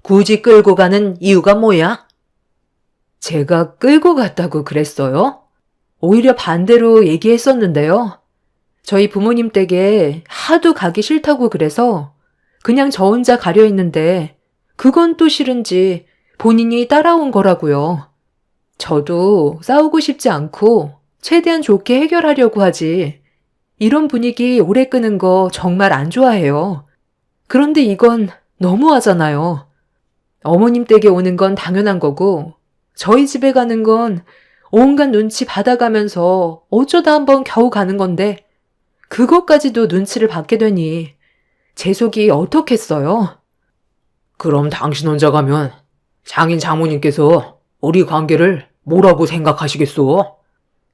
[SPEAKER 2] 굳이 끌고 가는 이유가 뭐야?
[SPEAKER 1] 제가 끌고 갔다고 그랬어요? 오히려 반대로 얘기했었는데요. 저희 부모님 댁에 하도 가기 싫다고 그래서 그냥 저 혼자 가려 했는데 그건 또 싫은지 본인이 따라온 거라고요. 저도 싸우고 싶지 않고 최대한 좋게 해결하려고 하지. 이런 분위기 오래 끄는 거 정말 안 좋아해요. 그런데 이건 너무하잖아요. 어머님 댁에 오는 건 당연한 거고 저희 집에 가는 건 온갖 눈치 받아가면서 어쩌다 한번 겨우 가는 건데 그것까지도 눈치를 받게 되니 제 속이 어떻겠어요?
[SPEAKER 2] 그럼 당신 혼자 가면 장인 장모님께서 우리 관계를 뭐라고 생각하시겠소?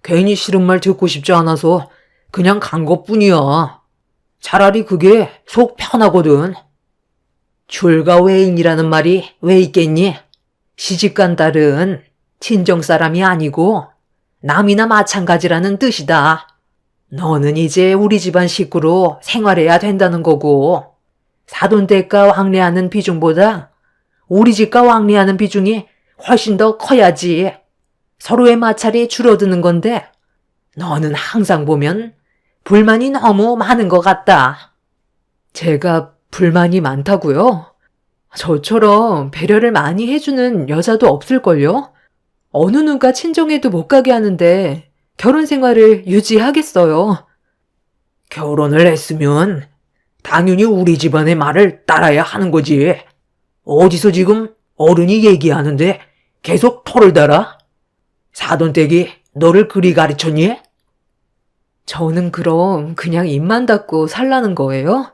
[SPEAKER 2] 괜히 싫은 말 듣고 싶지 않아서 그냥 간 것뿐이야. 차라리 그게 속 편하거든. 출가 외인이라는 말이 왜 있겠니? 시집간 딸은 친정 사람이 아니고 남이나 마찬가지라는 뜻이다. 너는 이제 우리 집안 식구로 생활해야 된다는 거고 사돈댁과 왕래하는 비중보다 우리 집과 왕래하는 비중이 훨씬 더 커야지. 서로의 마찰이 줄어드는 건데 너는 항상 보면 불만이 너무 많은 것 같다.
[SPEAKER 1] 제가 불만이 많다고요? 저처럼 배려를 많이 해주는 여자도 없을걸요? 어느 누가 친정에도 못 가게 하는데 결혼 생활을 유지하겠어요.
[SPEAKER 2] 결혼을 했으면 당연히 우리 집안의 말을 따라야 하는 거지. 어디서 지금 어른이 얘기하는데 계속 털을 달아? 사돈댁이 너를 그리 가르쳤니?
[SPEAKER 1] 저는 그럼 그냥 입만 닫고 살라는 거예요?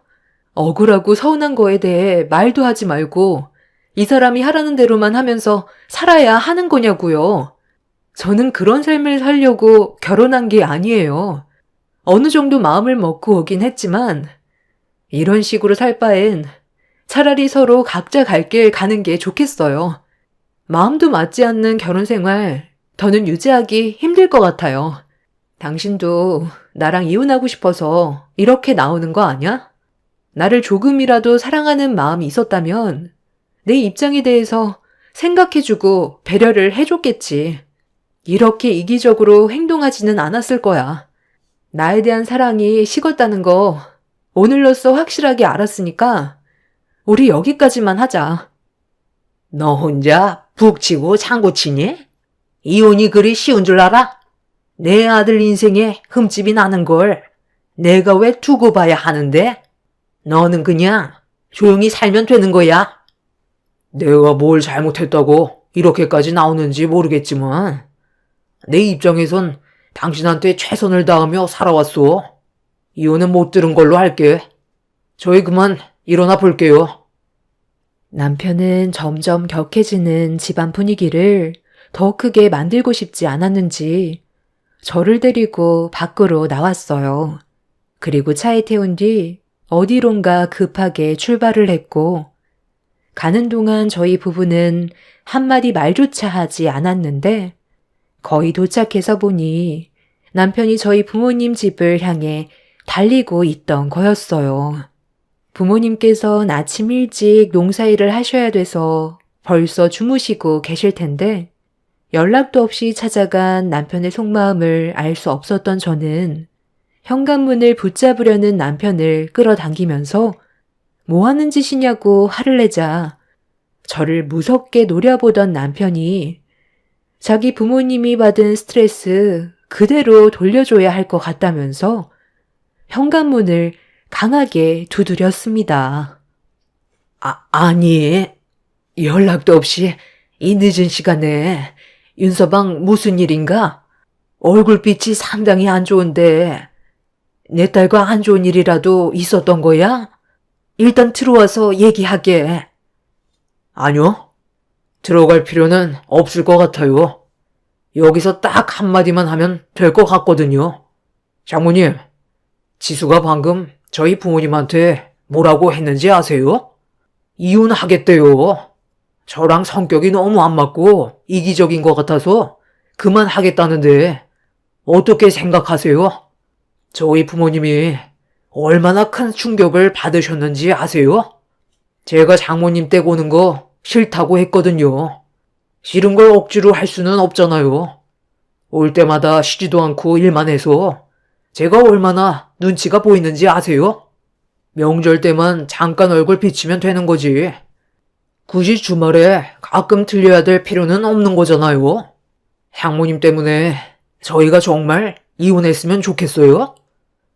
[SPEAKER 1] 억울하고 서운한 거에 대해 말도 하지 말고 이 사람이 하라는 대로만 하면서 살아야 하는 거냐고요. 저는 그런 삶을 살려고 결혼한 게 아니에요. 어느 정도 마음을 먹고 오긴 했지만 이런 식으로 살 바엔 차라리 서로 각자 갈 길 가는 게 좋겠어요. 마음도 맞지 않는 결혼 생활 더는 유지하기 힘들 것 같아요. 당신도 나랑 이혼하고 싶어서 이렇게 나오는 거 아니야? 나를 조금이라도 사랑하는 마음이 있었다면 내 입장에 대해서 생각해주고 배려를 해줬겠지. 이렇게 이기적으로 행동하지는 않았을 거야. 나에 대한 사랑이 식었다는 거 오늘로써 확실하게 알았으니까 우리 여기까지만 하자.
[SPEAKER 2] 너 혼자 북치고 장구치니? 이혼이 그리 쉬운 줄 알아? 내 아들 인생에 흠집이 나는 걸 내가 왜 두고 봐야 하는데? 너는 그냥 조용히 살면 되는 거야. 내가 뭘 잘못했다고 이렇게까지 나오는지 모르겠지만 내 입장에선 당신한테 최선을 다하며 살아왔어. 이혼은 못 들은 걸로 할게. 저희 그만 일어나 볼게요.
[SPEAKER 1] 남편은 점점 격해지는 집안 분위기를 더 크게 만들고 싶지 않았는지 저를 데리고 밖으로 나왔어요. 그리고 차에 태운 뒤 어디론가 급하게 출발을 했고, 가는 동안 저희 부부는 한마디 말조차 하지 않았는데, 거의 도착해서 보니 남편이 저희 부모님 집을 향해 달리고 있던 거였어요. 부모님께서는 아침 일찍 농사일을 하셔야 돼서 벌써 주무시고 계실 텐데, 연락도 없이 찾아간 남편의 속마음을 알 수 없었던 저는 현관문을 붙잡으려는 남편을 끌어당기면서 뭐 하는 짓이냐고 화를 내자 저를 무섭게 노려보던 남편이 자기 부모님이 받은 스트레스 그대로 돌려줘야 할 것 같다면서 현관문을 강하게 두드렸습니다.
[SPEAKER 2] 아니, 연락도 없이 이 늦은 시간에 윤서방 무슨 일인가? 얼굴빛이 상당히 안 좋은데 내 딸과 안 좋은 일이라도 있었던 거야? 일단 들어와서 얘기하게. 아니요. 들어갈 필요는 없을 것 같아요. 여기서 딱 한마디만 하면 될 것 같거든요. 장모님, 지수가 방금 저희 부모님한테 뭐라고 했는지 아세요? 이혼하겠대요. 저랑 성격이 너무 안 맞고 이기적인 것 같아서 그만하겠다는데 어떻게 생각하세요? 저희 부모님이 얼마나 큰 충격을 받으셨는지 아세요? 제가 장모님 댁 오는 거 싫다고 했거든요. 싫은 걸 억지로 할 수는 없잖아요. 올 때마다 쉬지도 않고 일만 해서 제가 얼마나 눈치가 보이는지 아세요? 명절 때만 잠깐 얼굴 비치면 되는 거지. 굳이 주말에 가끔 들려야 될 필요는 없는 거잖아요. 장모님 때문에 저희가 정말 이혼했으면 좋겠어요?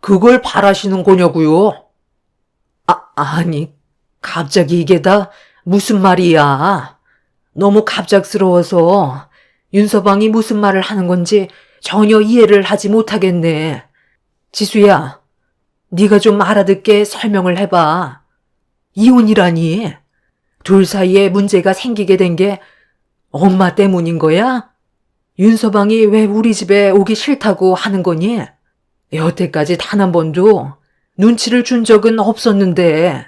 [SPEAKER 2] 그걸 바라시는 거냐고요? 아니, 갑자기 이게 다 무슨 말이야? 너무 갑작스러워서 윤서방이 무슨 말을 하는 건지 전혀 이해를 하지 못하겠네. 지수야, 네가 좀 알아듣게 설명을 해봐. 이혼이라니? 둘 사이에 문제가 생기게 된 게 엄마 때문인 거야? 윤서방이 왜 우리 집에 오기 싫다고 하는 거니? 여태까지 단 한 번도 눈치를 준 적은 없었는데.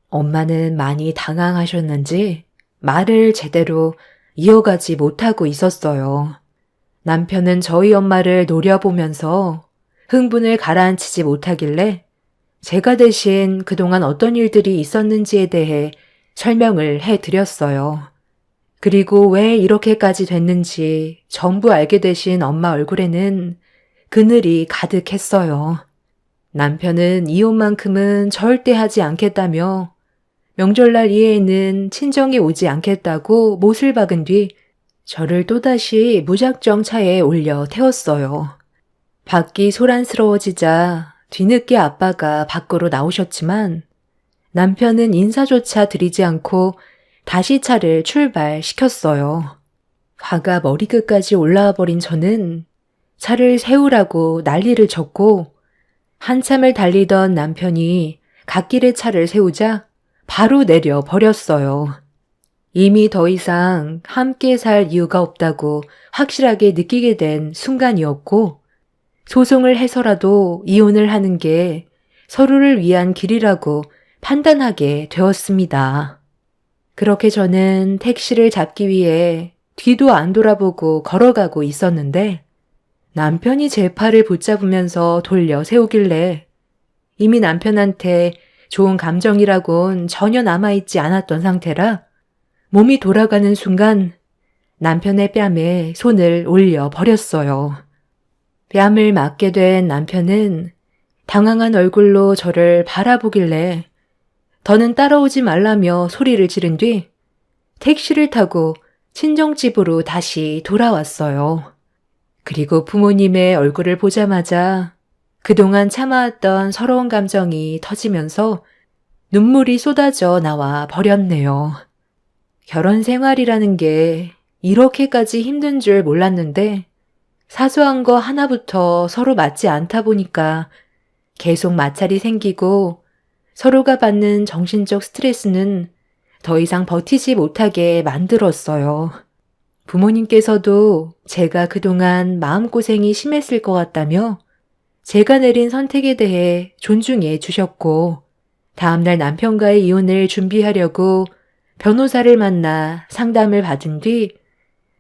[SPEAKER 1] 엄마는 많이 당황하셨는지 말을 제대로 이어가지 못하고 있었어요. 남편은 저희 엄마를 노려보면서 흥분을 가라앉히지 못하길래 제가 대신 그동안 어떤 일들이 있었는지에 대해 설명을 해드렸어요. 그리고 왜 이렇게까지 됐는지 전부 알게 되신 엄마 얼굴에는 그늘이 가득했어요. 남편은 이혼만큼은 절대 하지 않겠다며 명절날 이해에는 친정에 오지 않겠다고 못을 박은 뒤 저를 또다시 무작정 차에 올려 태웠어요. 밖이 소란스러워지자 뒤늦게 아빠가 밖으로 나오셨지만 남편은 인사조차 드리지 않고 다시 차를 출발시켰어요. 화가 머리끝까지 올라와 버린 저는 차를 세우라고 난리를 쳤고 한참을 달리던 남편이 갓길에 차를 세우자 바로 내려 버렸어요. 이미 더 이상 함께 살 이유가 없다고 확실하게 느끼게 된 순간이었고 소송을 해서라도 이혼을 하는 게 서로를 위한 길이라고 판단하게 되었습니다. 그렇게 저는 택시를 잡기 위해 뒤도 안 돌아보고 걸어가고 있었는데 남편이 제 팔을 붙잡으면서 돌려 세우길래 이미 남편한테 좋은 감정이라곤 전혀 남아있지 않았던 상태라 몸이 돌아가는 순간 남편의 뺨에 손을 올려 버렸어요. 뺨을 맞게 된 남편은 당황한 얼굴로 저를 바라보길래 더는 따라오지 말라며 소리를 지른 뒤 택시를 타고 친정집으로 다시 돌아왔어요. 그리고 부모님의 얼굴을 보자마자 그동안 참아왔던 서러운 감정이 터지면서 눈물이 쏟아져 나와 버렸네요. 결혼 생활이라는 게 이렇게까지 힘든 줄 몰랐는데 사소한 거 하나부터 서로 맞지 않다 보니까 계속 마찰이 생기고 서로가 받는 정신적 스트레스는 더 이상 버티지 못하게 만들었어요. 부모님께서도 제가 그동안 마음고생이 심했을 것 같다며 제가 내린 선택에 대해 존중해 주셨고 다음날 남편과의 이혼을 준비하려고 변호사를 만나 상담을 받은 뒤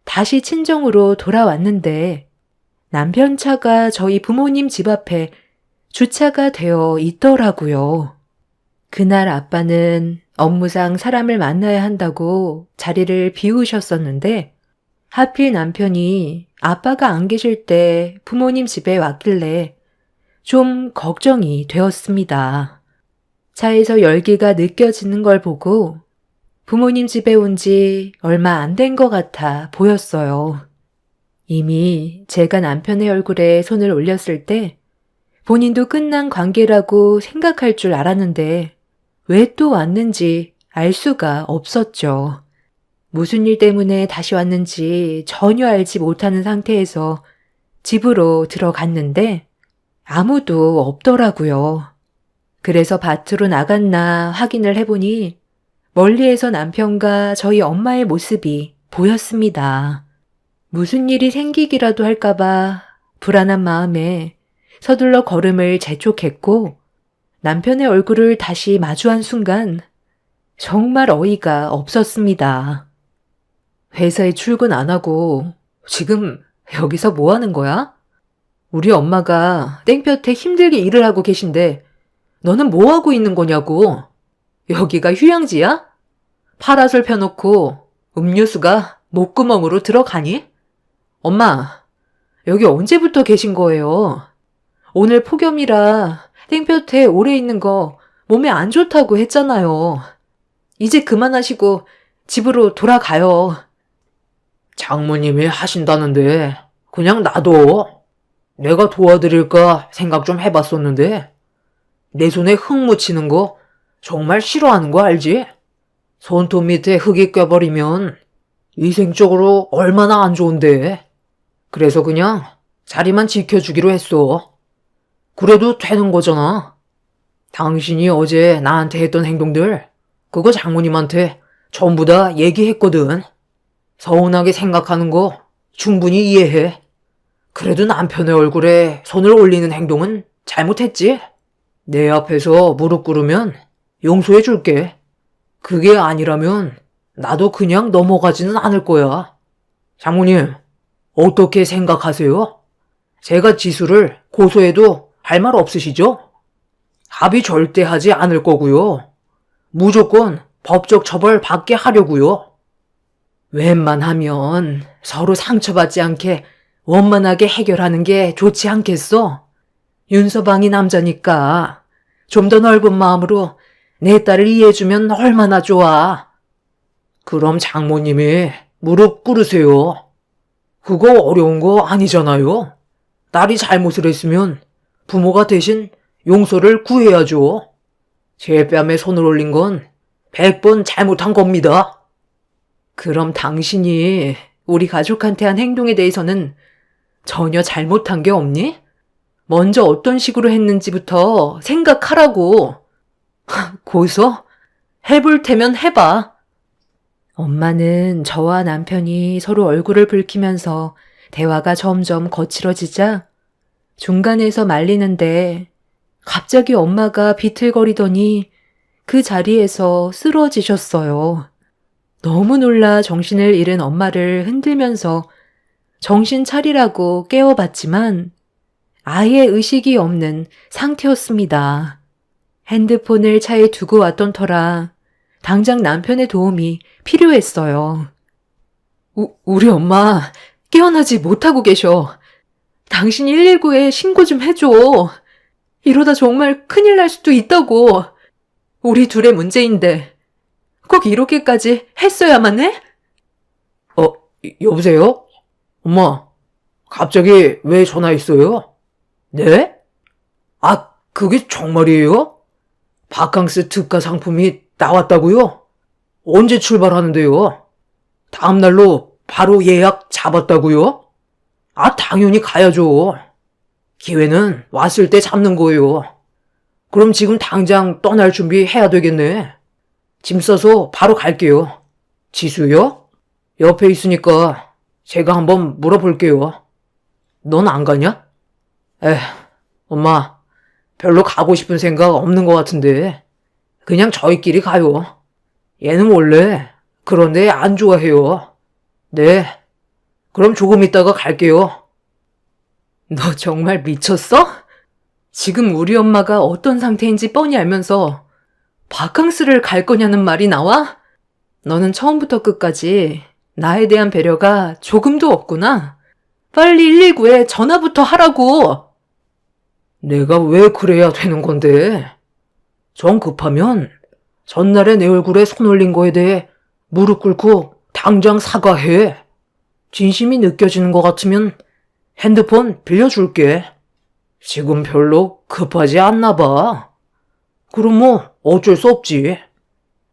[SPEAKER 1] 다시 친정으로 돌아왔는데 남편 차가 저희 부모님 집 앞에 주차가 되어 있더라고요. 그날 아빠는 업무상 사람을 만나야 한다고 자리를 비우셨었는데 하필 남편이 아빠가 안 계실 때 부모님 집에 왔길래 좀 걱정이 되었습니다. 차에서 열기가 느껴지는 걸 보고 부모님 집에 온 지 얼마 안 된 것 같아 보였어요. 이미 제가 남편의 얼굴에 손을 올렸을 때 본인도 끝난 관계라고 생각할 줄 알았는데 왜 또 왔는지 알 수가 없었죠. 무슨 일 때문에 다시 왔는지 전혀 알지 못하는 상태에서 집으로 들어갔는데 아무도 없더라고요. 그래서 밭으로 나갔나 확인을 해보니 멀리에서 남편과 저희 엄마의 모습이 보였습니다. 무슨 일이 생기기라도 할까봐 불안한 마음에 서둘러 걸음을 재촉했고 남편의 얼굴을 다시 마주한 순간 정말 어이가 없었습니다. 회사에 출근 안 하고 지금 여기서 뭐 하는 거야? 우리 엄마가 땡볕에 힘들게 일을 하고 계신데 너는 뭐 하고 있는 거냐고. 여기가 휴양지야? 파라솔 펴놓고 음료수가 목구멍으로 들어가니? 엄마, 여기 언제부터 계신 거예요? 오늘 폭염이라 땡볕에 오래 있는 거 몸에 안 좋다고 했잖아요. 이제 그만하시고 집으로 돌아가요.
[SPEAKER 2] 장모님이 하신다는데 그냥 놔둬. 내가 도와드릴까 생각 좀 해봤었는데 내 손에 흙 묻히는 거 정말 싫어하는 거 알지? 손톱 밑에 흙이 껴버리면 위생적으로 얼마나 안 좋은데. 그래서 그냥 자리만 지켜주기로 했어. 그래도 되는 거잖아. 당신이 어제 나한테 했던 행동들 그거 장모님한테 전부 다 얘기했거든. 서운하게 생각하는 거 충분히 이해해. 그래도 남편의 얼굴에 손을 올리는 행동은 잘못했지? 내 앞에서 무릎 꿇으면 용서해 줄게. 그게 아니라면 나도 그냥 넘어가지는 않을 거야. 장모님, 어떻게 생각하세요? 제가 지수를 고소해도 할 말 없으시죠? 합의 절대 하지 않을 거고요. 무조건 법적 처벌 받게 하려고요. 웬만하면 서로 상처받지 않게 원만하게 해결하는 게 좋지 않겠어? 윤서방이 남자니까 좀 더 넓은 마음으로 내 딸을 이해해주면 얼마나 좋아. 그럼 장모님이 무릎 꿇으세요. 그거 어려운 거 아니잖아요. 딸이 잘못을 했으면 부모가 대신 용서를 구해야죠. 제 뺨에 손을 올린 건 100번 잘못한 겁니다. 그럼 당신이 우리 가족한테 한 행동에 대해서는 전혀 잘못한 게 없니? 먼저 어떤 식으로 했는지부터 생각하라고. 고소? 해볼 테면 해봐. 엄마는 저와 남편이 서로 얼굴을 붉히면서 대화가 점점 거칠어지자 중간에서 말리는데 갑자기 엄마가 비틀거리더니 그 자리에서 쓰러지셨어요. 너무 놀라 정신을 잃은 엄마를 흔들면서 정신 차리라고 깨워봤지만 아예 의식이 없는 상태였습니다. 핸드폰을 차에 두고 왔던 터라 당장 남편의 도움이 필요했어요. 우리 엄마 깨어나지 못하고 계셔. 당신 119에 신고 좀 해줘. 이러다 정말 큰일 날 수도 있다고. 우리 둘의 문제인데 꼭 이렇게까지 했어야만 해? 여보세요? 엄마, 갑자기 왜 전화했어요? 네? 아, 그게 정말이에요? 바캉스 특가 상품이 나왔다고요? 언제 출발하는데요? 다음날로 바로 예약 잡았다고요? 아, 당연히 가야죠. 기회는 왔을 때 잡는 거예요. 그럼 지금 당장 떠날 준비해야 되겠네. 짐 싸서 바로 갈게요. 지수요? 옆에 있으니까 제가 한번 물어볼게요. 넌 안 가냐? 엄마, 별로 가고 싶은 생각 없는 것 같은데 그냥 저희끼리 가요. 얘는 원래 그런데 안 좋아해요. 네, 그럼 조금 있다가 갈게요.
[SPEAKER 1] 너 정말 미쳤어? 지금 우리 엄마가 어떤 상태인지 뻔히 알면서 바캉스를 갈 거냐는 말이 나와? 너는 처음부터 끝까지 나에 대한 배려가 조금도 없구나. 빨리 119에 전화부터 하라고.
[SPEAKER 2] 내가 왜 그래야 되는 건데? 정 급하면 전날에 내 얼굴에 손 올린 거에 대해 무릎 꿇고 당장 사과해. 진심이 느껴지는 것 같으면 핸드폰 빌려줄게. 지금 별로 급하지 않나 봐. 그럼 뭐 어쩔 수 없지.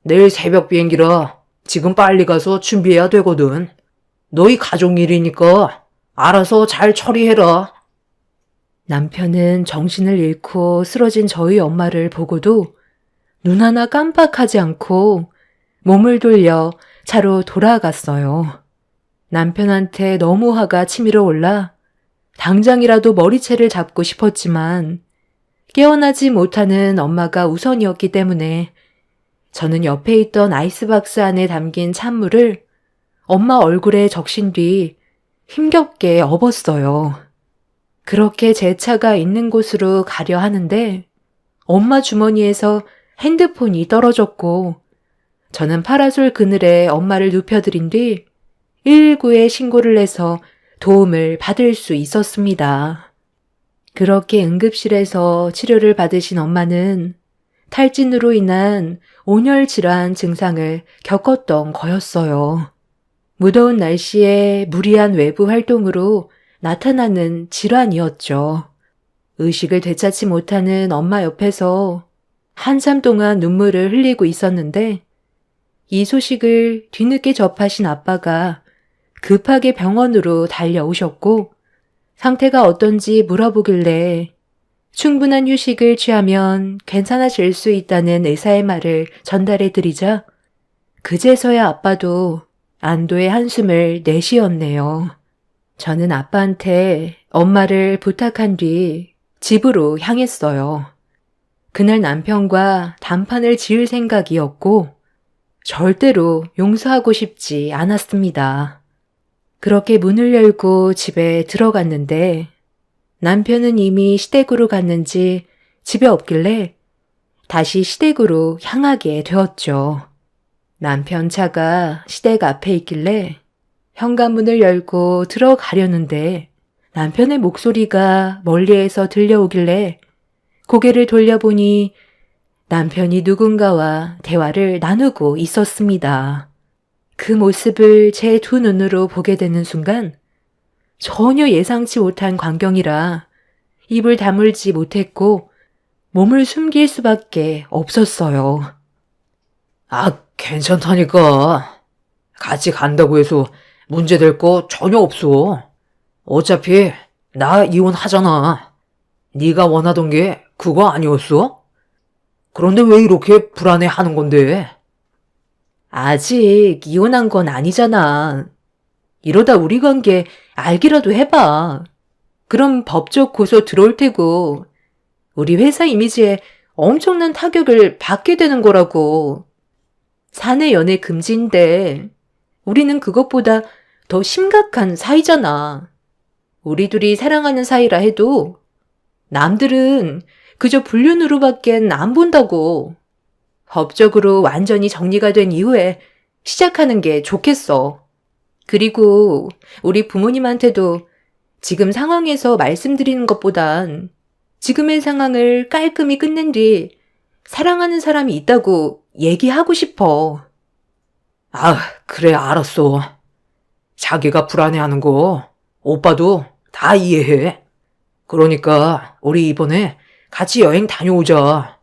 [SPEAKER 2] 내일 새벽 비행기라 지금 빨리 가서 준비해야 되거든. 너희 가족 일이니까 알아서 잘 처리해라.
[SPEAKER 1] 남편은 정신을 잃고 쓰러진 저희 엄마를 보고도 눈 하나 깜빡하지 않고 몸을 돌려 차로 돌아갔어요. 남편한테 너무 화가 치밀어 올라 당장이라도 머리채를 잡고 싶었지만 깨어나지 못하는 엄마가 우선이었기 때문에 저는 옆에 있던 아이스박스 안에 담긴 찬물을 엄마 얼굴에 적신 뒤 힘겹게 업었어요. 그렇게 제 차가 있는 곳으로 가려 하는데 엄마 주머니에서 핸드폰이 떨어졌고 저는 파라솔 그늘에 엄마를 눕혀드린 뒤 119에 신고를 해서 도움을 받을 수 있었습니다. 그렇게 응급실에서 치료를 받으신 엄마는 탈진으로 인한 온열 질환 증상을 겪었던 거였어요. 무더운 날씨에 무리한 외부 활동으로 나타나는 질환이었죠. 의식을 되찾지 못하는 엄마 옆에서 한참 동안 눈물을 흘리고 있었는데 이 소식을 뒤늦게 접하신 아빠가 급하게 병원으로 달려오셨고 상태가 어떤지 물어보길래 충분한 휴식을 취하면 괜찮아질 수 있다는 의사의 말을 전달해 드리자 그제서야 아빠도 안도의 한숨을 내쉬었네요. 저는 아빠한테 엄마를 부탁한 뒤 집으로 향했어요. 그날 남편과 단판을 지을 생각이었고 절대로 용서하고 싶지 않았습니다. 그렇게 문을 열고 집에 들어갔는데 남편은 이미 시댁으로 갔는지 집에 없길래 다시 시댁으로 향하게 되었죠. 남편 차가 시댁 앞에 있길래 현관문을 열고 들어가려는데 남편의 목소리가 멀리에서 들려오길래 고개를 돌려보니 남편이 누군가와 대화를 나누고 있었습니다. 그 모습을 제 두 눈으로 보게 되는 순간 전혀 예상치 못한 광경이라 입을 다물지 못했고 몸을 숨길 수밖에 없었어요.
[SPEAKER 2] 아, 괜찮다니까. 같이 간다고 해서 문제될 거 전혀 없어. 어차피 나 이혼하잖아. 네가 원하던 게 그거 아니었어? 그런데 왜 이렇게 불안해하는 건데?
[SPEAKER 1] 아직 이혼한 건 아니잖아. 이러다 우리 관계 알기라도 해봐. 그럼 법적 고소 들어올 테고 우리 회사 이미지에 엄청난 타격을 받게 되는 거라고. 사내 연애 금지인데 우리는 그것보다 더 심각한 사이잖아. 우리 둘이 사랑하는 사이라 해도 남들은 그저 불륜으로밖엔 안 본다고. 법적으로 완전히 정리가 된 이후에 시작하는 게 좋겠어. 그리고 우리 부모님한테도 지금 상황에서 말씀드리는 것보단 지금의 상황을 깔끔히 끝낸 뒤 사랑하는 사람이 있다고 얘기하고 싶어.
[SPEAKER 2] 아, 그래, 알았어. 자기가 불안해하는 거 오빠도 다 이해해. 그러니까 우리 이번에 같이 여행 다녀오자.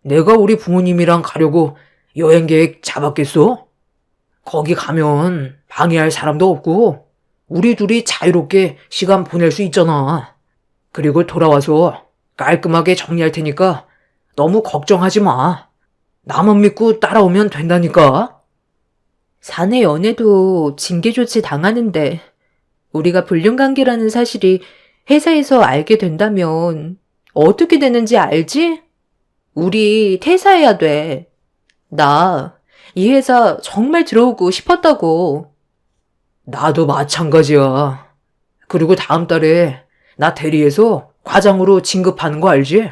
[SPEAKER 2] 내가 우리 부모님이랑 가려고 여행 계획 잡았겠어? 거기 가면 방해할 사람도 없고 우리 둘이 자유롭게 시간 보낼 수 있잖아. 그리고 돌아와서 깔끔하게 정리할 테니까 너무 걱정하지 마. 나만 믿고 따라오면 된다니까.
[SPEAKER 1] 사내 연애도 징계 조치 당하는데 우리가 불륜관계라는 사실이 회사에서 알게 된다면 어떻게 되는지 알지? 우리 퇴사해야 돼. 나 이 회사 정말 들어오고 싶었다고.
[SPEAKER 2] 나도 마찬가지야. 그리고 다음 달에 나 대리해서 과장으로 진급하는 거 알지?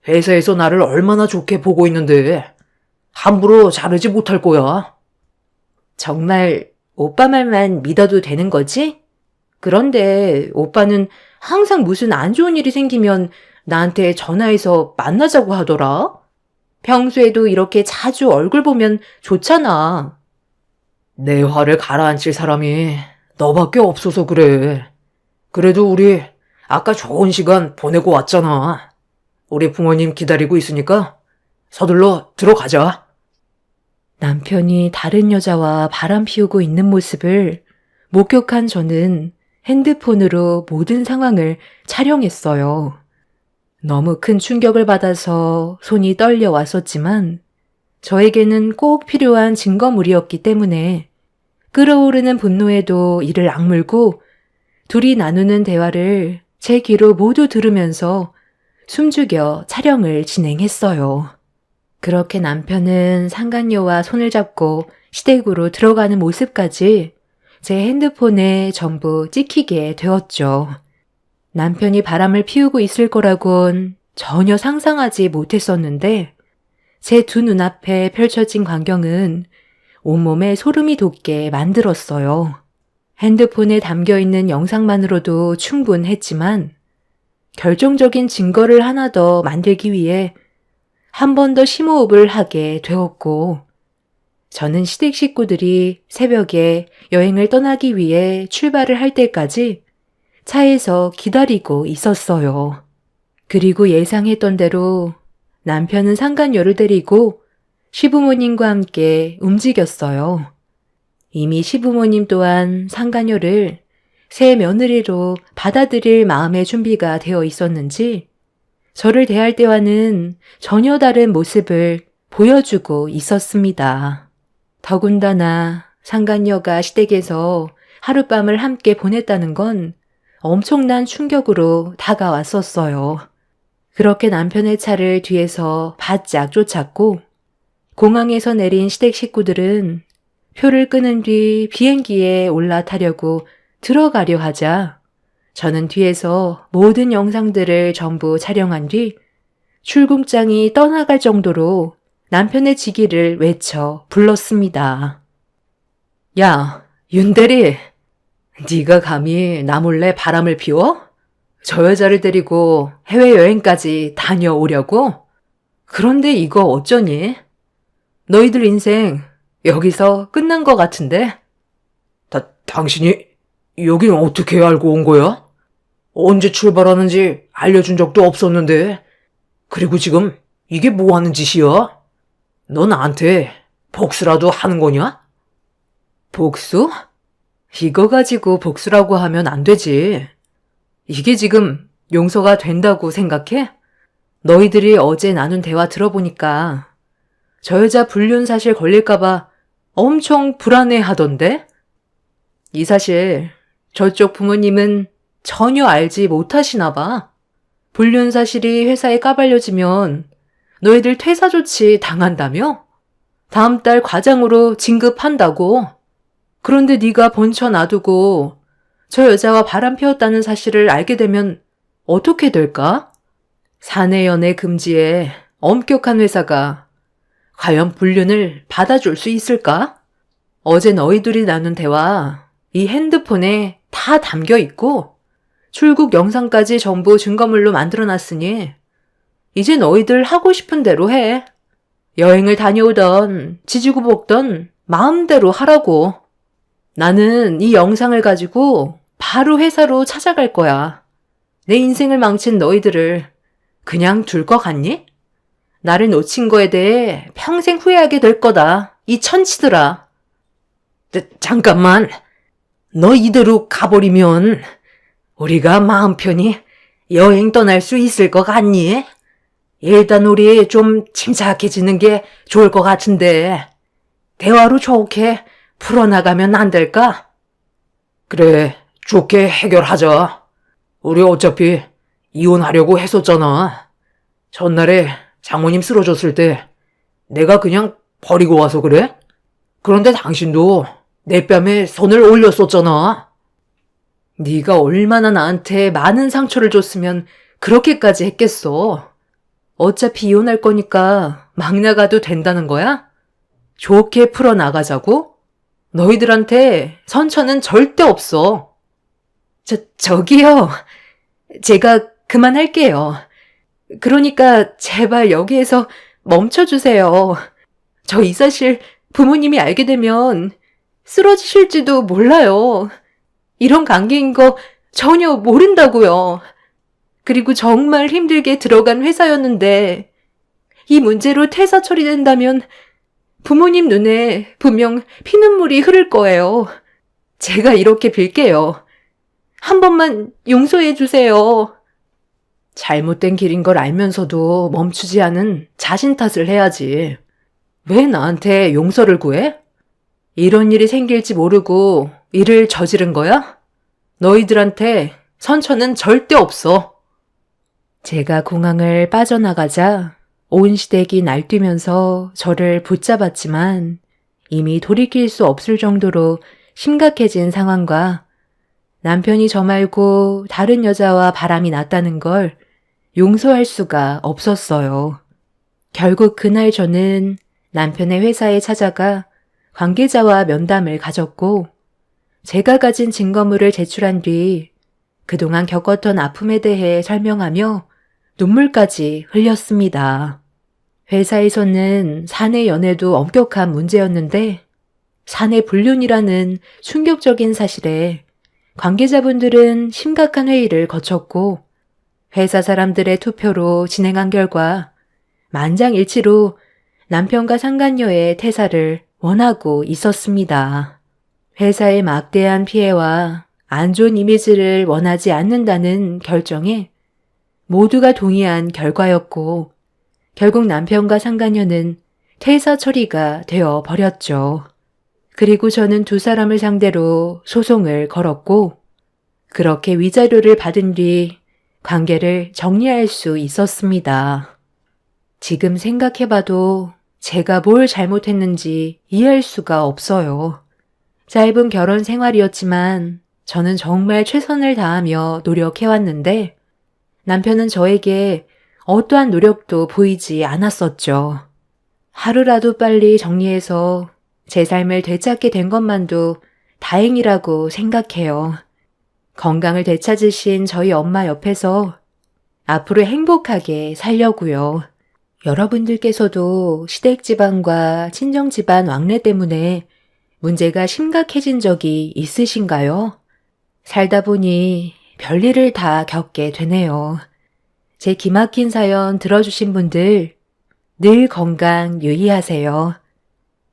[SPEAKER 2] 회사에서 나를 얼마나 좋게 보고 있는데 함부로 자르지 못할 거야.
[SPEAKER 1] 정말 오빠 말만 믿어도 되는 거지? 그런데 오빠는 항상 무슨 안 좋은 일이 생기면 나한테 전화해서 만나자고 하더라. 평소에도 이렇게 자주 얼굴 보면 좋잖아.
[SPEAKER 2] 내 화를 가라앉힐 사람이 너밖에 없어서 그래. 그래도 우리 아까 좋은 시간 보내고 왔잖아. 우리 부모님 기다리고 있으니까 서둘러 들어가자.
[SPEAKER 1] 남편이 다른 여자와 바람 피우고 있는 모습을 목격한 저는 핸드폰으로 모든 상황을 촬영했어요. 너무 큰 충격을 받아서 손이 떨려 왔었지만 저에게는 꼭 필요한 증거물이었기 때문에 끓어오르는 분노에도 이를 악물고 둘이 나누는 대화를 제 귀로 모두 들으면서 숨죽여 촬영을 진행했어요. 그렇게 남편은 상간녀와 손을 잡고 시댁으로 들어가는 모습까지 제 핸드폰에 전부 찍히게 되었죠. 남편이 바람을 피우고 있을 거라곤 전혀 상상하지 못했었는데 제 두 눈앞에 펼쳐진 광경은 온몸에 소름이 돋게 만들었어요. 핸드폰에 담겨있는 영상만으로도 충분했지만 결정적인 증거를 하나 더 만들기 위해 한 번 더 심호흡을 하게 되었고 저는 시댁 식구들이 새벽에 여행을 떠나기 위해 출발을 할 때까지 차에서 기다리고 있었어요. 그리고 예상했던 대로 남편은 상간녀를 데리고 시부모님과 함께 움직였어요. 이미 시부모님 또한 상간녀를 새 며느리로 받아들일 마음의 준비가 되어 있었는지 저를 대할 때와는 전혀 다른 모습을 보여주고 있었습니다. 더군다나 상간녀가 시댁에서 하룻밤을 함께 보냈다는 건 엄청난 충격으로 다가왔었어요. 그렇게 남편의 차를 뒤에서 바짝 쫓았고 공항에서 내린 시댁 식구들은 표를 끊은 뒤 비행기에 올라타려고 들어가려 하자 저는 뒤에서 모든 영상들을 전부 촬영한 뒤 출국장이 떠나갈 정도로 남편의 직위를 외쳐 불렀습니다.
[SPEAKER 2] 야, 윤대리, 네가 감히 나 몰래 바람을 피워? 저 여자를 데리고 해외여행까지 다녀오려고? 그런데 이거 어쩌니? 너희들 인생 여기서 끝난 것 같은데? 당신이 여긴 어떻게 알고 온 거야? 언제 출발하는지 알려준 적도 없었는데. 그리고 지금 이게 뭐 하는 짓이야? 너 나한테 복수라도 하는 거냐?
[SPEAKER 1] 복수? 이거 가지고 복수라고 하면 안 되지. 이게 지금 용서가 된다고 생각해? 너희들이 어제 나눈 대화 들어보니까 저 여자 불륜 사실 걸릴까봐 엄청 불안해 하던데? 이 사실 저쪽 부모님은 전혀 알지 못하시나 봐. 불륜 사실이 회사에 까발려지면 너희들 퇴사 조치 당한다며? 다음 달 과장으로 진급한다고. 그런데 네가 번쳐 놔두고 저 여자와 바람 피웠다는 사실을 알게 되면 어떻게 될까? 사내 연애 금지에 엄격한 회사가 과연 불륜을 받아줄 수 있을까? 어제 너희들이 나눈 대화 이 핸드폰에 다 담겨 있고 출국 영상까지 전부 증거물로 만들어놨으니 이제 너희들 하고 싶은 대로 해. 여행을 다녀오던 지지고 볶던 마음대로 하라고. 나는 이 영상을 가지고 바로 회사로 찾아갈 거야. 내 인생을 망친 너희들을 그냥 둘 것 같니?
[SPEAKER 2] 나를 놓친 거에 대해 평생 후회하게 될 거다. 이 천치들아. 잠깐만. 너 이대로 가버리면 우리가 마음 편히 여행 떠날 수 있을 것 같니? 일단 우리 좀 침착해지는 게 좋을 것 같은데 대화로 좋게 풀어나가면 안 될까? 그래, 좋게 해결하자. 우리 어차피 이혼하려고 했었잖아. 전날에 장모님 쓰러졌을 때 내가 그냥 버리고 와서 그래? 그런데 당신도 내 뺨에 손을 올렸었잖아. 네가 얼마나 나한테 많은 상처를 줬으면 그렇게까지 했겠어. 어차피 이혼할 거니까 막 나가도 된다는 거야? 좋게 풀어나가자고? 너희들한테 선처는 절대 없어. 저기요. 제가 그만할게요. 그러니까 제발 여기에서 멈춰주세요. 저 이 사실 부모님이 알게 되면 쓰러지실지도 몰라요. 이런 관계인 거 전혀 모른다고요. 그리고 정말 힘들게 들어간 회사였는데 이 문제로 퇴사 처리된다면 부모님 눈에 분명 피눈물이 흐를 거예요. 제가 이렇게 빌게요. 한 번만 용서해 주세요. 잘못된 길인 걸 알면서도 멈추지 않은 자신 탓을 해야지. 왜 나한테 용서를 구해? 이런 일이 생길지 모르고 일을 저지른 거야? 너희들한테 선처는 절대 없어. 제가 공항을 빠져나가자 온 시댁이 날뛰면서 저를 붙잡았지만 이미 돌이킬 수 없을 정도로 심각해진 상황과 남편이 저 말고 다른 여자와 바람이 났다는 걸 용서할 수가 없었어요. 결국 그날 저는 남편의 회사에 찾아가 관계자와 면담을 가졌고 제가 가진 증거물을 제출한 뒤 그동안 겪었던 아픔에 대해 설명하며 눈물까지 흘렸습니다. 회사에서는 사내 연애도 엄격한 문제였는데 사내 불륜이라는 충격적인 사실에 관계자분들은 심각한 회의를 거쳤고 회사 사람들의 투표로 진행한 결과 만장일치로 남편과 상간녀의 퇴사를 원하고 있었습니다. 회사의 막대한 피해와 안 좋은 이미지를 원하지 않는다는 결정에 모두가 동의한 결과였고 결국 남편과 상간녀는 퇴사 처리가 되어 버렸죠. 그리고 저는 두 사람을 상대로 소송을 걸었고 그렇게 위자료를 받은 뒤 관계를 정리할 수 있었습니다. 지금 생각해봐도 제가 뭘 잘못했는지 이해할 수가 없어요. 짧은 결혼 생활이었지만 저는 정말 최선을 다하며 노력해왔는데 남편은 저에게 어떠한 노력도 보이지 않았었죠. 하루라도 빨리 정리해서 제 삶을 되찾게 된 것만도 다행이라고 생각해요. 건강을 되찾으신 저희 엄마 옆에서 앞으로 행복하게 살려고요. 여러분들께서도 시댁집안과 친정집안 왕래 때문에 문제가 심각해진 적이 있으신가요? 살다 보니 별일을 다 겪게 되네요. 제 기막힌 사연 들어주신 분들 늘 건강 유의하세요.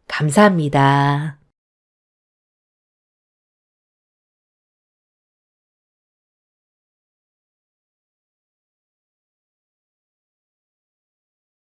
[SPEAKER 2] 감사합니다.